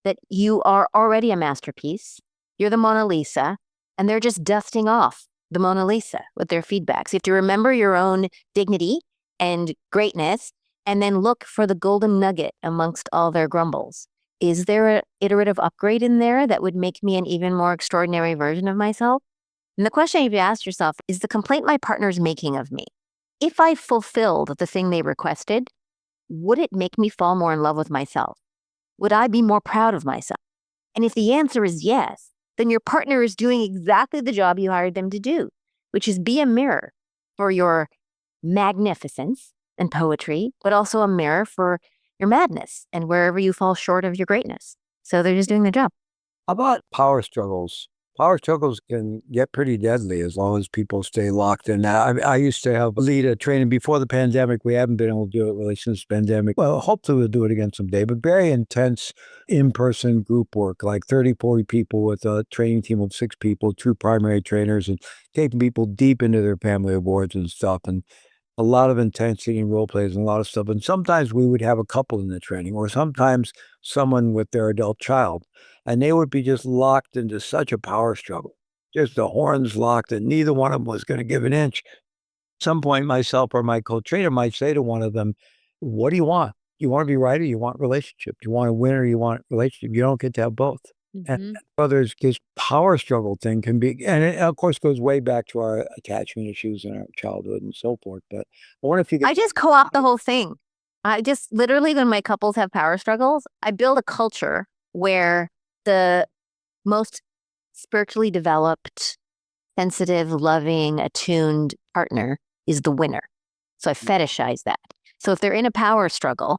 that you are already a masterpiece. You're the Mona Lisa, and they're just dusting off the Mona Lisa with their feedback. So you have to remember your own dignity and greatness, and then look for the golden nugget amongst all their grumbles. Is there an iterative upgrade in there that would make me an even more extraordinary version of myself? And the question you have to ask yourself is the complaint my partner's making of me. If I fulfilled the thing they requested, would it make me fall more in love with myself? Would I be more proud of myself? And if the answer is yes, then your partner is doing exactly the job you hired them to do, which is be a mirror for your magnificence and poetry, but also a mirror for your madness and wherever you fall short of your greatness. So they're just doing their job. How about power struggles? Power struggles can get pretty deadly as long as people stay locked in. I used to lead a training before the pandemic. We haven't been able to do it really since the pandemic. Well, hopefully we'll do it again someday, but very intense in-person group work, like 30, 40 people with a training team of 6 people, 2 primary trainers, and taking people deep into their family awards and stuff. And a lot of intensity and role plays and a lot of stuff. And sometimes we would have a couple in the training, or sometimes someone with their adult child, and they would be just locked into such a power struggle, just the horns locked, and neither one of them was going to give an inch. At some point, myself or my co-trainer might say to one of them, "What do you want? You want to be right, or you want relationship? Do you want to win, or you want relationship? You don't get to have both." And others, this power struggle thing can be, and it of course goes way back to our attachment issues in our childhood and so forth. But I wonder if you I just co-opt the whole thing. I just literally, when my couples have power struggles, I build a culture where the most spiritually developed, sensitive, loving, attuned partner is the winner. So I fetishize that. So if they're in a power struggle,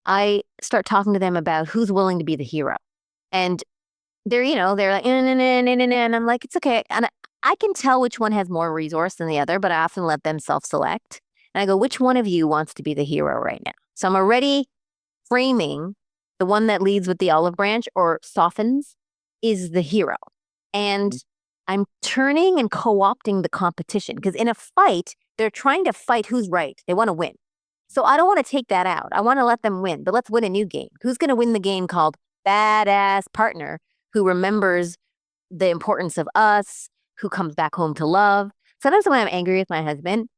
I start talking to them about who's willing to be the hero. And they're like, and I'm like, it's okay. And I can tell which one has more resource than the other, but I often let them self-select. And I go, which one of you wants to be the hero right now? So I'm already framing the one that leads with the olive branch or softens is the hero. And I'm turning and co-opting the competition because in a fight, they're trying to fight who's right. They want to win. So I don't want to take that out. I want to let them win, but let's win a new game. Who's going to win the game called Badass Partner, who remembers the importance of us, who comes back home to love? Sometimes when I'm angry with my husband,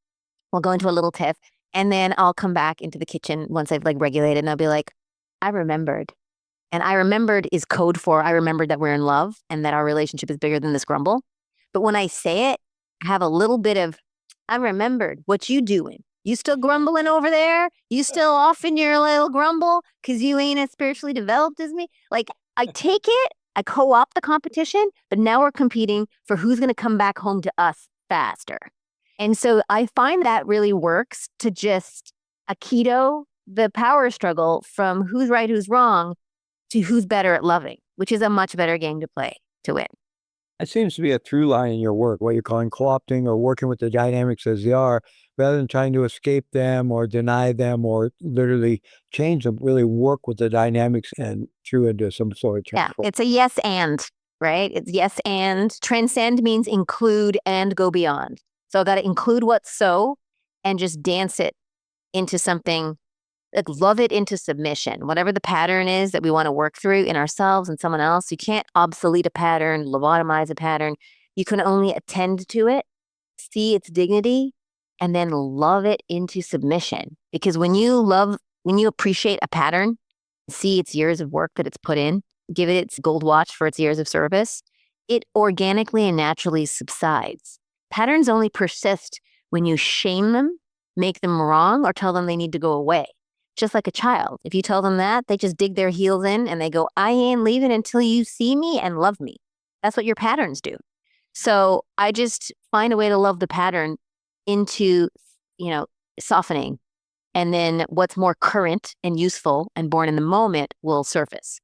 we'll go into a little tiff, and then I'll come back into the kitchen once I've regulated, and I'll be like, I remembered. And I remembered is code for I remembered that we're in love and that our relationship is bigger than this grumble. But when I say it, I have a little bit of, I remembered. What you doing? You still grumbling over there? You still off in your little grumble because you ain't as spiritually developed as me? Like, I take it, I co-opt the competition, but now we're competing for who's going to come back home to us faster. And so I find that really works to just Aikido the power struggle from who's right, who's wrong to who's better at loving, which is a much better game to play to win. It seems to be a through line in your work, what you're calling co-opting or working with the dynamics as they are, rather than trying to escape them or deny them or literally change them, really work with the dynamics and through into some sort of Yeah, transform. it's a yes and, right? It's yes and. Transcend means include and go beyond. So I got to include what's so and just dance it into something, like love it into submission. Whatever the pattern is that we want to work through in ourselves and someone else, you can't obsolete a pattern, lobotomize a pattern. You can only attend to it, see its dignity, and then love it into submission. Because when you appreciate a pattern, see its years of work that it's put in, give it its gold watch for its years of service, it organically and naturally subsides. Patterns only persist when you shame them, make them wrong, or tell them they need to go away. Just like a child. If you tell them that, they just dig their heels in and they go, I ain't leaving until you see me and love me. That's what your patterns do. So I just find a way to love the pattern into, softening. And then what's more current and useful and born in the moment will surface.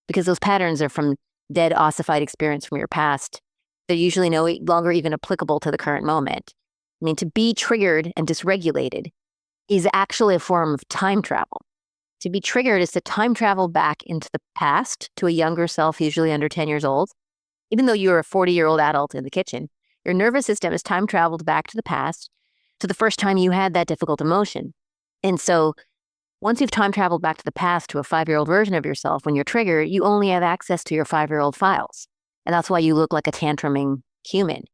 Because those patterns are from dead, ossified experience from your past. They're usually no longer even applicable to the current moment. I mean, to be triggered and dysregulated is actually a form of time travel. To be triggered is to time travel back into the past to a younger self, usually under 10 years old. Even though you're a 40-year-old adult in the kitchen, your nervous system has time traveled back to the past to the first time you had that difficult emotion. And so once you've time traveled back to the past to a 5-year-old version of yourself, when you're triggered, you only have access to your 5-year-old files. And that's why you look like a tantruming human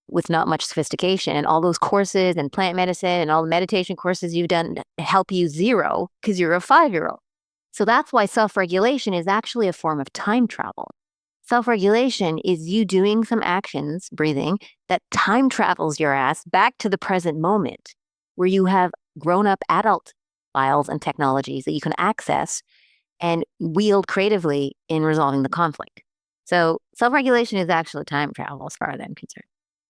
with not much sophistication. And all those courses and plant medicine and all the meditation courses you've done help you zero because you're a 5-year-old. So that's why self-regulation is actually a form of time travel. Self-regulation is you doing some actions, breathing, that time travels your ass back to the present moment where you have grown-up adult files and technologies that you can access and wield creatively in resolving the conflict. So self-regulation is actually time travel as far as I'm concerned.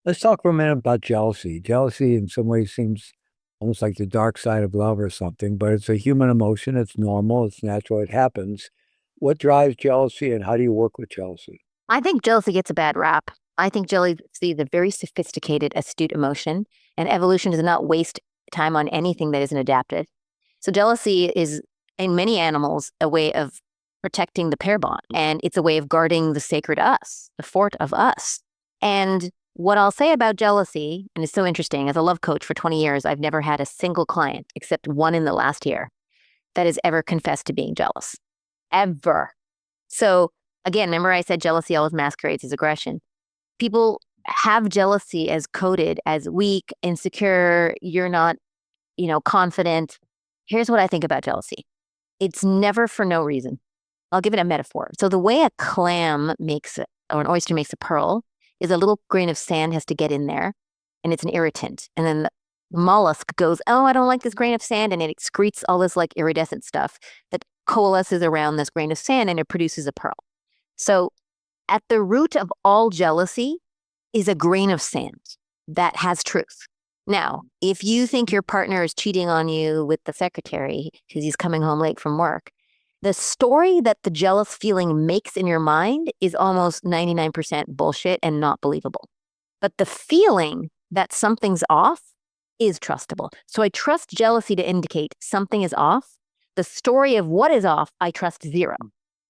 Let's talk for a minute about jealousy. Jealousy in some ways seems almost like the dark side of love or something, but it's a human emotion. It's normal. It's natural. It happens. What drives jealousy and how do you work with jealousy? I think jealousy gets a bad rap. I think jealousy is a very sophisticated, astute emotion, and evolution does not waste time on anything that isn't adapted. So jealousy is, in many animals, a way of protecting the pair bond, and it's a way of guarding the sacred us, the fort of us. And what I'll say about jealousy, and it's so interesting, as a love coach for 20 years, I've never had a single client, except one in the last year, that has ever confessed to being jealous. Ever. So again, remember I said jealousy always masquerades as aggression. People have jealousy as coded as weak, insecure, you're not, confident. Here's what I think about jealousy. It's never for no reason. I'll give it a metaphor. So the way a clam makes, or an oyster makes a pearl, is a little grain of sand has to get in there, and it's an irritant. And then the mollusk goes, oh, I don't like this grain of sand, and it excretes all this like iridescent stuff that coalesces around this grain of sand, and it produces a pearl. So at the root of all jealousy is a grain of sand that has truth. Now, if you think your partner is cheating on you with the secretary because he's coming home late from work, the story that the jealous feeling makes in your mind is almost 99% bullshit and not believable. But the feeling that something's off is trustable. So I trust jealousy to indicate something is off. The story of what is off, I trust zero.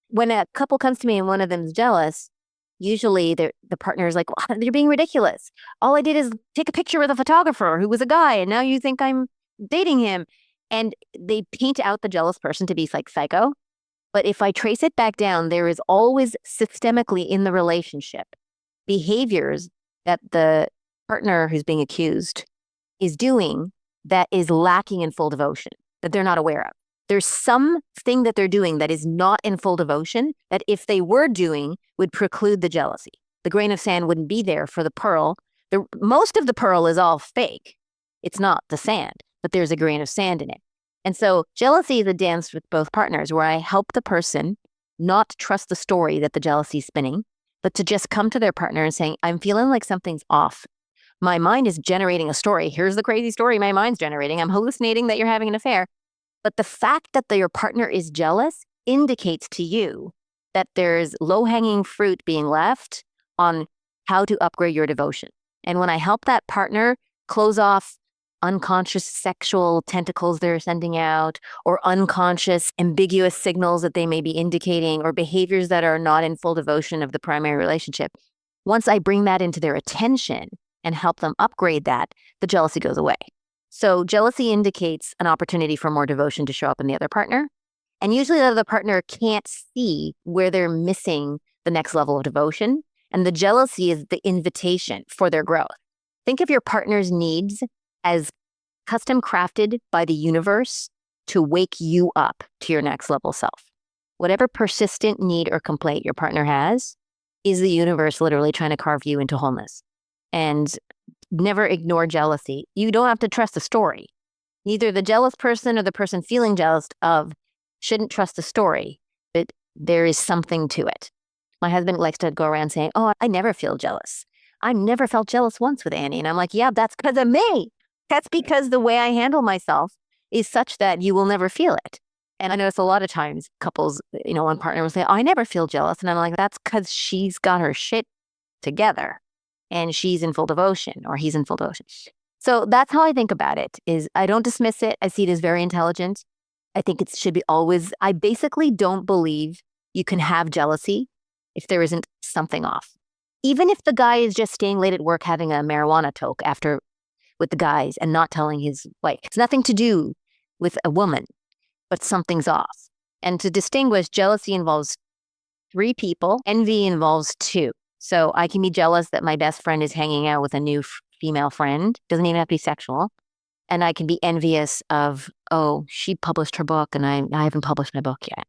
When a couple comes to me and one of them's jealous, usually the partner is like, well, you're being ridiculous. All I did is take a picture with a photographer who was a guy, and now you think I'm dating him. And they paint out the jealous person to be like psycho. But if I trace it back down, there is always systemically in the relationship behaviors that the partner who's being accused is doing that is lacking in full devotion, that they're not aware of. There's something that they're doing that is not in full devotion that if they were doing would preclude the jealousy. The grain of sand wouldn't be there for the pearl. Most of the pearl is all fake. It's not the sand, but there's a grain of sand in it. And so jealousy is a dance with both partners where I help the person not trust the story that the jealousy is spinning, but to just come to their partner and saying, I'm feeling like something's off. My mind is generating a story. Here's the crazy story my mind's generating. I'm hallucinating that you're having an affair. But the fact that your partner is jealous indicates to you that there's low-hanging fruit being left on how to upgrade your devotion. And when I help that partner close off unconscious sexual tentacles they're sending out, or unconscious ambiguous signals that they may be indicating, or behaviors that are not in full devotion of the primary relationship, once I bring that into their attention and help them upgrade that, the jealousy goes away. So jealousy indicates an opportunity for more devotion to show up in the other partner. And usually the other partner can't see where they're missing the next level of devotion. And the jealousy is the invitation for their growth. Think of your partner's needs as custom crafted by the universe to wake you up to your next level self. Whatever persistent need or complaint your partner has is the universe literally trying to carve you into wholeness. And never ignore jealousy. You don't have to trust the story. Neither the jealous person or the person feeling jealous of shouldn't trust the story, but there is something to it. My husband likes to go around saying, oh, I never feel jealous. I never felt jealous once with Annie. And I'm like, yeah, that's because of me. That's because the way I handle myself is such that you will never feel it. And I notice a lot of times couples, one partner will say, oh, I never feel jealous. And I'm like, that's because she's got her shit together and she's in full devotion, or he's in full devotion. So that's how I think about it, is I don't dismiss it. I see it as very intelligent. I think it should be always, I basically don't believe you can have jealousy if there isn't something off. Even if the guy is just staying late at work having a marijuana toke with the guys and not telling his wife. It's nothing to do with a woman, but something's off. And to distinguish, jealousy involves 3 people. Envy involves 2. So I can be jealous that my best friend is hanging out with a new female friend. Doesn't even have to be sexual. And I can be envious of, oh, she published her book and I haven't published my book yet.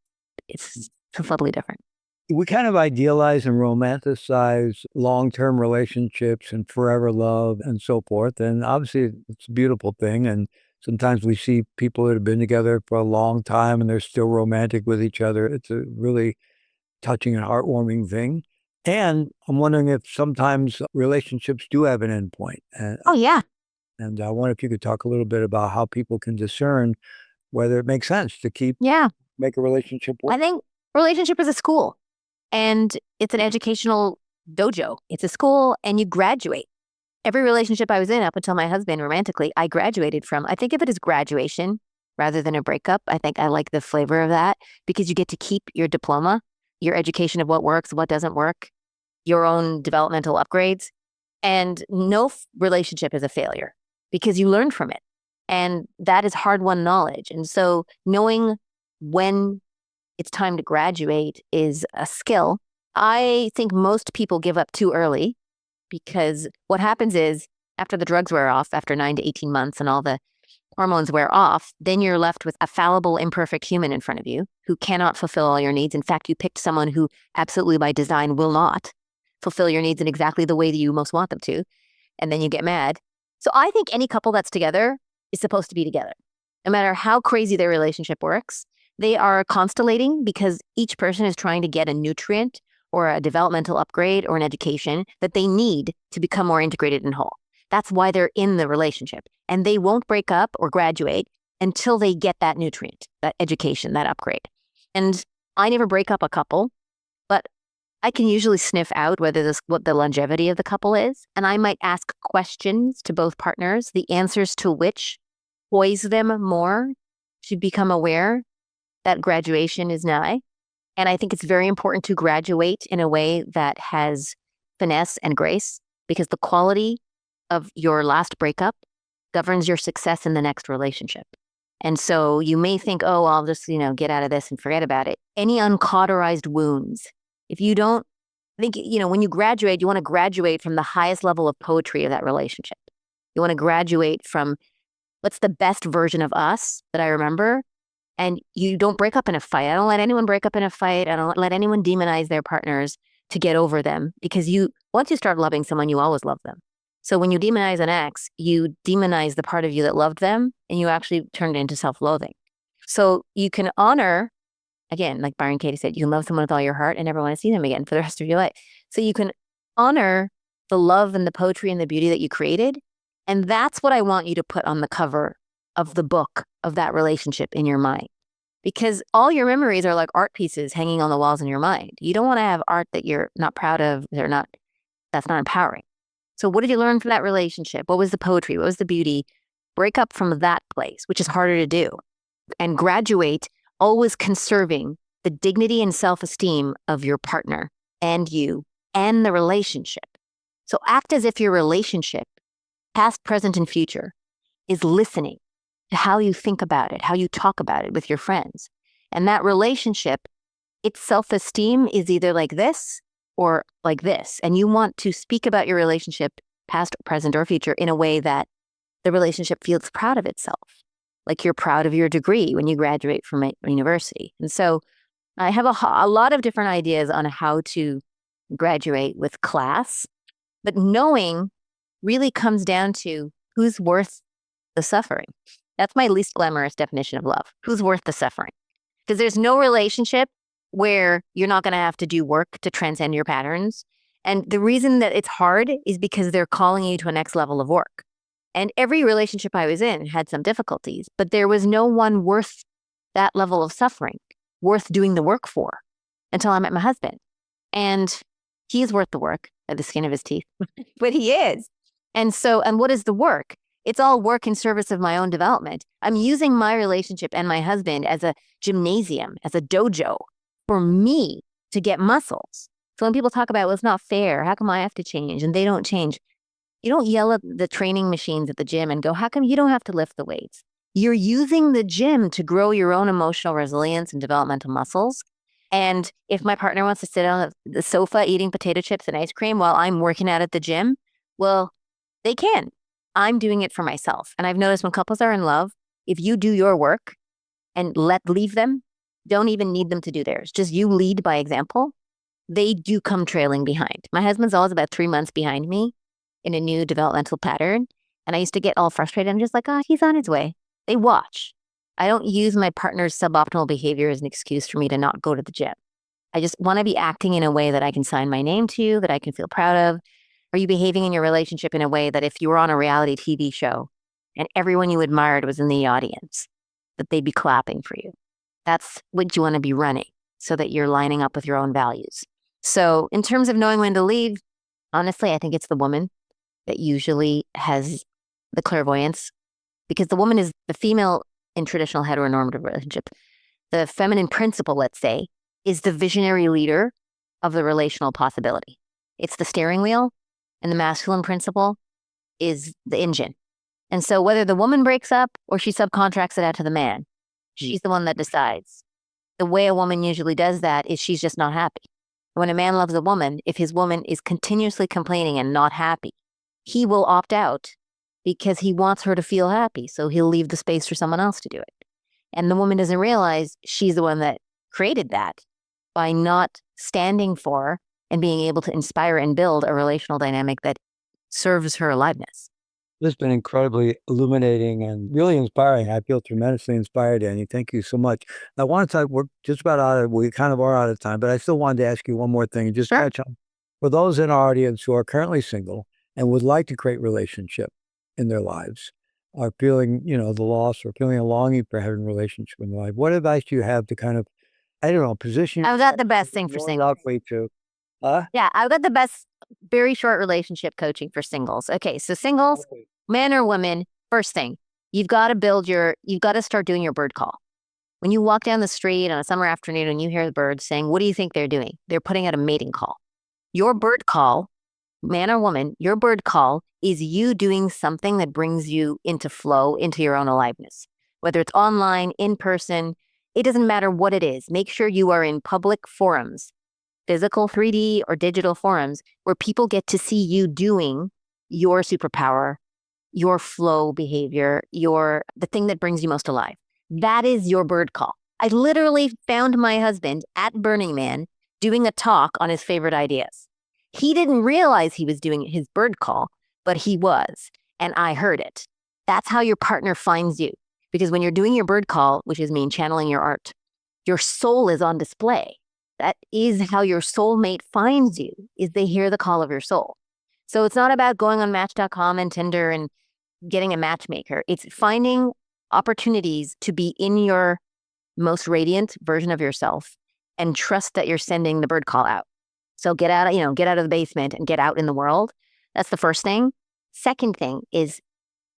It's subtly different. We kind of idealize and romanticize long-term relationships and forever love and so forth. And obviously it's a beautiful thing. And sometimes we see people that have been together for a long time and they're still romantic with each other. It's a really touching and heartwarming thing. And I'm wondering if sometimes relationships do have an end point. Oh, yeah. And I wonder if you could talk a little bit about how people can discern whether it makes sense to make a relationship work. I think relationship is a school, and it's an educational dojo. It's a school, and you graduate. Every relationship I was in up until my husband romantically, I graduated from. I think of it as graduation rather than a breakup. I think I like the flavor of that because you get to keep your diploma, your education of what works, what doesn't work, your own developmental upgrades. And no relationship is a failure because you learn from it. And that is hard-won knowledge. And so knowing when it's time to graduate is a skill. I think most people give up too early because what happens is after the drugs wear off, after 9 to 18 months and all the hormones wear off, then you're left with a fallible, imperfect human in front of you who cannot fulfill all your needs. In fact, you picked someone who absolutely by design will not fulfill your needs in exactly the way that you most want them to. And then you get mad. So I think any couple that's together is supposed to be together. No matter how crazy their relationship works, they are constellating because each person is trying to get a nutrient or a developmental upgrade or an education that they need to become more integrated and whole. That's why they're in the relationship. And they won't break up or graduate until they get that nutrient, that education, that upgrade. And I never break up a couple, but I can usually sniff out what the longevity of the couple is. And I might ask questions to both partners, the answers to which poise them more to become aware that graduation is nigh. And I think it's very important to graduate in a way that has finesse and grace because the quality of your last breakup governs your success in the next relationship. And so you may think, oh, I'll just, get out of this and forget about it. Any uncauterized wounds, if you don't, I think, when you graduate, you want to graduate from the highest level of poetry of that relationship. You want to graduate from what's the best version of us that I remember. And you don't break up in a fight. I don't let anyone break up in a fight. I don't let anyone demonize their partners to get over them because once you start loving someone, you always love them. So when you demonize an ex, you demonize the part of you that loved them and you actually turn it into self-loathing. So you can honor, again, like Byron Katie said, you can love someone with all your heart and never want to see them again for the rest of your life. So you can honor the love and the poetry and the beauty that you created. And that's what I want you to put on the cover of the book of that relationship in your mind. Because all your memories are like art pieces hanging on the walls in your mind. You don't want to have art that you're not proud of, that's not empowering. So what did you learn from that relationship? What was the poetry? What was the beauty? Break up from that place, which is harder to do, and graduate always conserving the dignity and self-esteem of your partner and you and the relationship. So act as if your relationship, past, present, and future, is listening to how you think about it, how you talk about it with your friends. And that relationship, its self-esteem is either like this or like this. And you want to speak about your relationship, past, present, or future, in a way that the relationship feels proud of itself. Like you're proud of your degree when you graduate from a university. And so I have a lot of different ideas on how to graduate with class, but knowing really comes down to who's worth the suffering. That's my least glamorous definition of love. Who's worth the suffering? Because there's no relationship where you're not going to have to do work to transcend your patterns. And the reason that it's hard is because they're calling you to a next level of work. And every relationship I was in had some difficulties, but there was no one worth that level of suffering, worth doing the work for, until I met my husband. And he's worth the work by the skin of his teeth, but he is. And what is the work? It's all work in service of my own development. I'm using my relationship and my husband as a gymnasium, as a dojo for me to get muscles. So when people talk about, well, it's not fair, how come I have to change and they don't change? You don't yell at the training machines at the gym and go, how come you don't have to lift the weights? You're using the gym to grow your own emotional resilience and developmental muscles. And if my partner wants to sit on the sofa eating potato chips and ice cream while I'm working out at the gym, well, they can. I'm doing it for myself. And I've noticed when couples are in love, if you do your work and leave them, don't even need them to do theirs. Just you lead by example. They do come trailing behind. My husband's always about 3 months behind me in a new developmental pattern. And I used to get all frustrated. I'm just like, he's on his way. They watch. I don't use my partner's suboptimal behavior as an excuse for me to not go to the gym. I just want to be acting in a way that I can sign my name to, that I can feel proud of. Are you behaving in your relationship in a way that if you were on a reality TV show and everyone you admired was in the audience, that they'd be clapping for you? That's what you want to be running so that you're lining up with your own values. So in terms of knowing when to leave, honestly, I think it's the woman that usually has the clairvoyance, because the woman is the female in traditional heteronormative relationship. The feminine principle, let's say, is the visionary leader of the relational possibility. It's the steering wheel, and the masculine principle is the engine. And so whether the woman breaks up or she subcontracts it out to the man, she's the one that decides. The way a woman usually does that is she's just not happy. When a man loves a woman, if his woman is continuously complaining and not happy, he will opt out because he wants her to feel happy. So he'll leave the space for someone else to do it. And the woman doesn't realize she's the one that created that by not standing for and being able to inspire and build a relational dynamic that serves her aliveness. This has been incredibly illuminating and really inspiring. I feel tremendously inspired, Annie. Thank you so much. I want to talk, we're just about we kind of are out of time, but I still wanted to ask you one more thing and just catch on. For those in our audience who are currently single and would like to create relationship in their lives, are feeling, the loss or feeling a longing for having a relationship in their life, what advice do you have to kind of, position I've got the best thing for singles. Yeah, I've got the best, very short relationship coaching for singles. Okay, so singles, men or women, first thing, you've got to start doing your bird call. When you walk down the street on a summer afternoon and you hear the birds saying, what do you think they're doing? They're putting out a mating call. Your bird call, man or woman, your bird call is you doing something that brings you into flow, into your own aliveness. Whether it's online, in person, it doesn't matter what it is. Make sure you are in public forums, physical 3D or digital forums, where people get to see you doing your superpower, your flow behavior, the thing that brings you most alive. That is your bird call. I literally found my husband at Burning Man doing a talk on his favorite ideas. He didn't realize he was doing his bird call, but he was, and I heard it. That's how your partner finds you. Because when you're doing your bird call, which is channeling your art, your soul is on display. That is how your soulmate finds you, is they hear the call of your soul. So it's not about going on Match.com and Tinder and getting a matchmaker. It's finding opportunities to be in your most radiant version of yourself and trust that you're sending the bird call out. So get out of the basement and get out in the world. That's the first thing. Second thing is,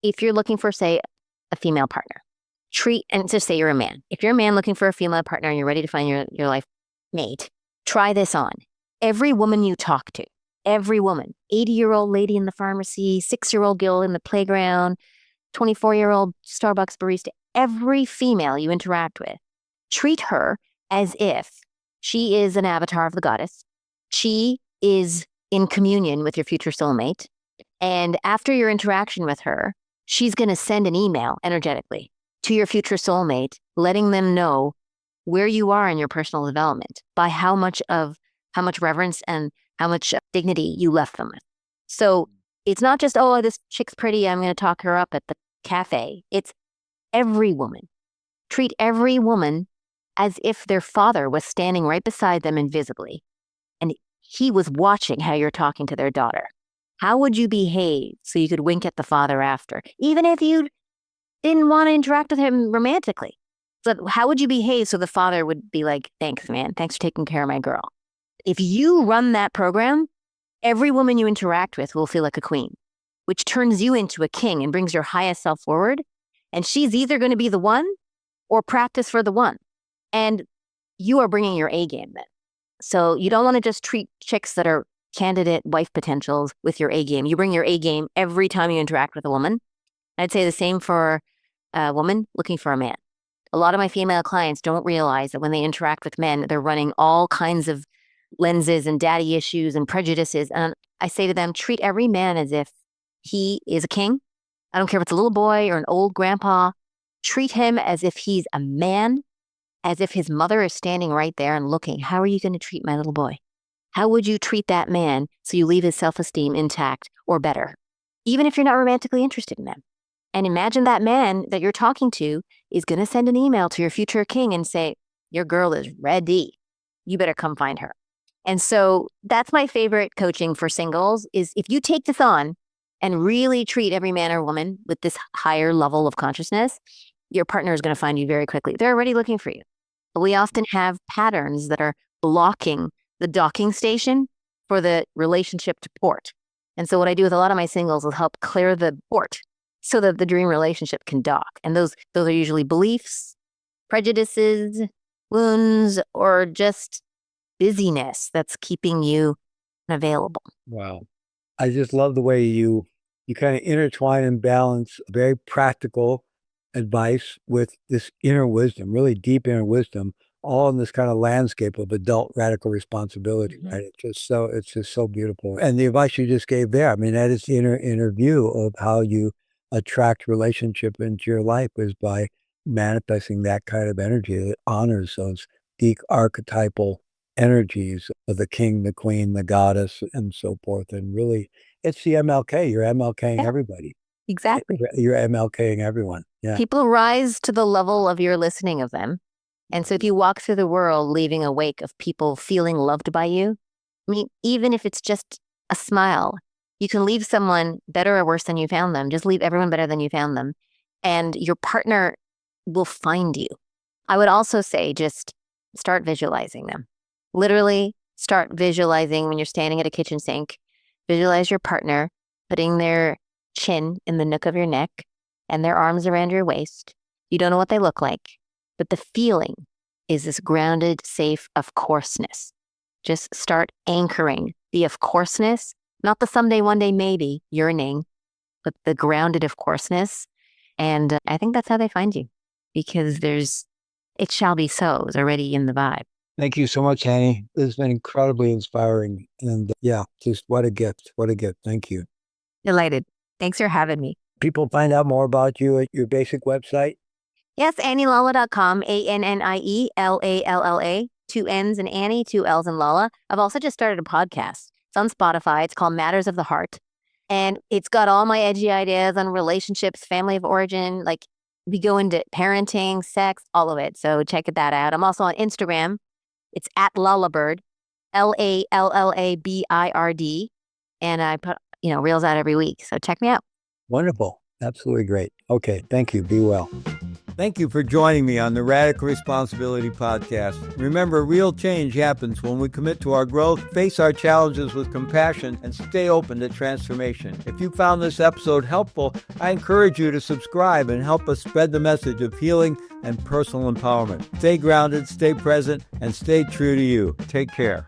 if you're looking for, say, a female partner, and just say you're a man. If you're a man looking for a female partner and you're ready to find your life mate, try this on. Every woman you talk to, every woman, 80-year-old lady in the pharmacy, 6-year-old girl in the playground, 24-year-old Starbucks barista, every female you interact with, treat her as if she is an avatar of the goddess. She is in communion with your future soulmate. And after your interaction with her, she's going to send an email energetically to your future soulmate, letting them know where you are in your personal development by how much reverence and how much dignity you left them with. So it's not just, oh, this chick's pretty, I'm going to talk her up at the cafe. It's every woman. Treat every woman as if their father was standing right beside them invisibly, and he was watching how you're talking to their daughter. How would you behave so you could wink at the father after, even if you didn't want to interact with him romantically? So how would you behave so the father would be like, thanks, man. Thanks for taking care of my girl. If you run that program, every woman you interact with will feel like a queen, which turns you into a king and brings your highest self forward. And she's either going to be the one or practice for the one. And you are bringing your A game then. So you don't want to just treat chicks that are candidate wife potentials with your A game. You bring your A game every time you interact with a woman. I'd say the same for a woman looking for a man. A lot of my female clients don't realize that when they interact with men, they're running all kinds of lenses and daddy issues and prejudices. And I say to them, treat every man as if he is a king. I don't care if it's a little boy or an old grandpa. Treat him as if he's a man, as if his mother is standing right there and looking. How are you going to treat my little boy? How would you treat that man so you leave his self-esteem intact or better, even if you're not romantically interested in them? And imagine that man that you're talking to is going to send an email to your future king and say, your girl is ready. You better come find her. And so that's my favorite coaching for singles is if you take this on and really treat every man or woman with this higher level of consciousness, your partner is going to find you very quickly. They're already looking for you. But we often have patterns that are blocking the docking station for the relationship to port. And so what I do with a lot of my singles is help clear the port so that the dream relationship can dock. And those are usually beliefs, prejudices, wounds, or just busyness that's keeping you available. Wow. I just love the way you kind of intertwine and balance very practical advice with this inner wisdom, really deep inner wisdom, all in this kind of landscape of adult radical responsibility, right? It's just so beautiful. And the advice you just gave there, I mean, that is the inner view of how you attract relationship into your life is by manifesting that kind of energy that honors those deep archetypal energies of the king, the queen, the goddess, and so forth. And really, it's the MLK. You're MLKing everybody. Exactly. You're MLKing everyone. Yeah. People rise to the level of your listening of them. And so if you walk through the world leaving a wake of people feeling loved by you, I mean, even if it's just a smile, you can leave someone better or worse than you found them. Just leave everyone better than you found them. And your partner will find you. I would also say just start visualizing them. Literally start visualizing when you're standing at a kitchen sink. Visualize your partner putting their chin in the nook of your neck and their arms around your waist. You don't know what they look like, but the feeling is this grounded, safe of courseness. Just start anchoring the of courseness, not the someday, one day, maybe yearning, but the grounded of courseness. And I think that's how they find you, because it shall be so is already in the vibe. Thank you so much, Annie. This has been incredibly inspiring. And yeah, just what a gift. What a gift. Thank you. Delighted. Thanks for having me. People find out more about you at your basic website? Yes, AnnieLalla.com, ANNIELALLA, 2 N's in Annie, 2 L's in Lalla. I've also just started a podcast. It's on Spotify. It's called Matters of the Heart. And it's got all my edgy ideas on relationships, family of origin. Like we go into parenting, sex, all of it. So check that out. I'm also on Instagram. It's at Lallabird, LALLABIRD. And I put reels out every week. So check me out. Wonderful. Absolutely great. Okay. Thank you. Be well. Thank you for joining me on the Radical Responsibility Podcast. Remember, real change happens when we commit to our growth, face our challenges with compassion, and stay open to transformation. If you found this episode helpful, I encourage you to subscribe and help us spread the message of healing and personal empowerment. Stay grounded, stay present, and stay true to you. Take care.